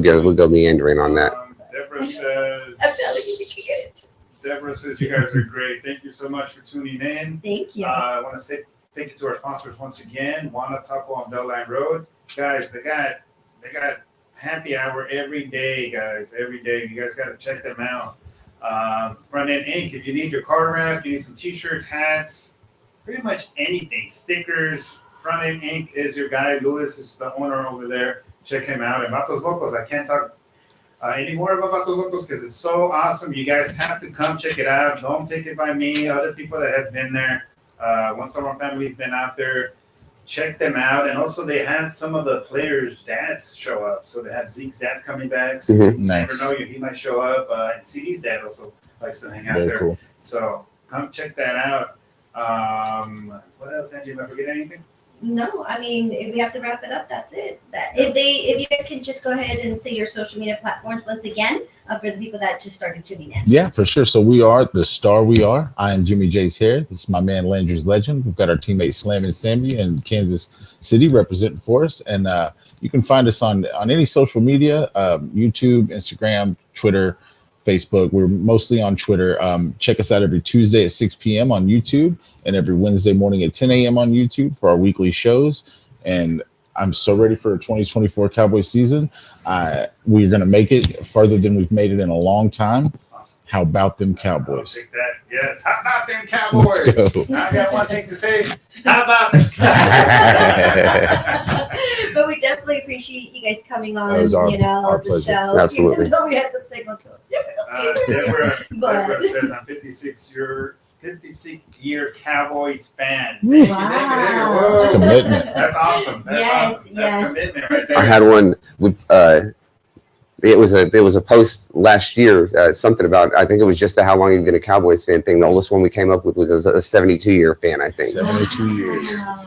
right. we'll go meandering on that. Deborah says. I'm telling you, we can get it. Deborah says you guys are great. Thank you so much for tuning in. Thank you. I want to say thank you to our sponsors once again. Wana Taco on Bellline Road, guys. They got happy hour every day, guys. Every day, you guys got to check them out. Front End Ink. If you need your card wrap, you need some T-shirts, hats, pretty much anything. Stickers. Front End Ink is your guy. Louis is the owner over there. Check him out. And Vatos Locos, I can't talk anymore about Vatos Locos because it's so awesome. You guys have to come check it out. Don't take it by me. Other people that have been there. Once our family's been out there, check them out. And also they have some of the players' dads show up. So they have Zeke's dad's coming back. So Mhm. you Nice. never know, he might show up. And CD's dad also likes to hang out Very there. cool. So come check that out. What else, Angie? Am I forgetting anything? No, I mean, if we have to wrap it up, that's it. If you guys can just go ahead and say your social media platforms once again for the people that just started tuning in. Yeah, for sure. So we are the Star We Are. I am Jimmy J's here. This is my man Landry's Legend. We've got our teammate Slam and Sammy in Kansas City representing for us. And you can find us on any social media, YouTube, Instagram, Twitter, Facebook. We're mostly on Twitter. Check us out every Tuesday at 6 p.m. on YouTube and every Wednesday morning at 10 a.m. on YouTube for our weekly shows. And I'm so ready for a 2024 Cowboy season. We're going to make it further than we've made it in a long time. Awesome. How about them Cowboys? I'll take that. Yes. How about them Cowboys? Let's go. I got one thing to say. How about them Cowboys? But we definitely appreciate you guys coming on, That was our the pleasure. show. Absolutely. Even though we had some difficulties. Deborah says I'm 56-year Cowboys fan. Wow. It's commitment. That's awesome. That's Yes, awesome. That's yes. commitment right there. I had one with it was a post last year, something about, I think it was just a how long you've been a Cowboys fan thing. The oldest one we came up with was a 72-year fan, I think. 72 years. Wow.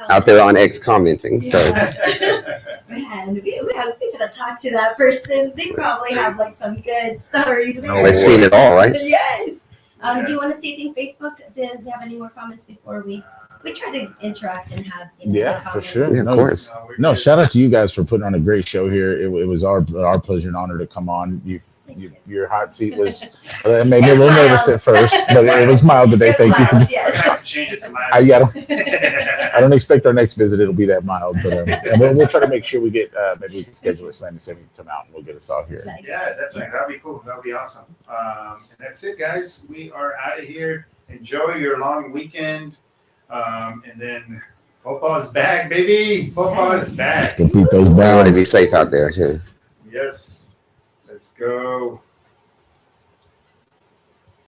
Out there on X commenting. So Man, we gotta talk to that person. They probably have like some good stories. No, they've seen it all, right? Yes. Do you Yes. want to say anything, Facebook? Does you have any more comments before we try to interact and have the Yeah, for comments? sure. Yeah, of No, course. we're No, good. shout out to you guys for putting on a great show here. It was our pleasure and honor to come on. Your hot seat was made me a little nervous at first, but it was mild today. It's Thank you. mild, We're gonna yes. have to change it to my. I don't expect our next visit it'll be that mild, but and we'll try to make sure we get maybe we can schedule a Slam and Sammy to come out and we'll get us all here. Nice. Yeah, definitely. That'd be cool. That'd be awesome. And that's it, guys. We are out of here. Enjoy your long weekend. And then football's back, baby. Football is back. Let's go beat those I want to Browns. be safe out there too. Yes. Let's go.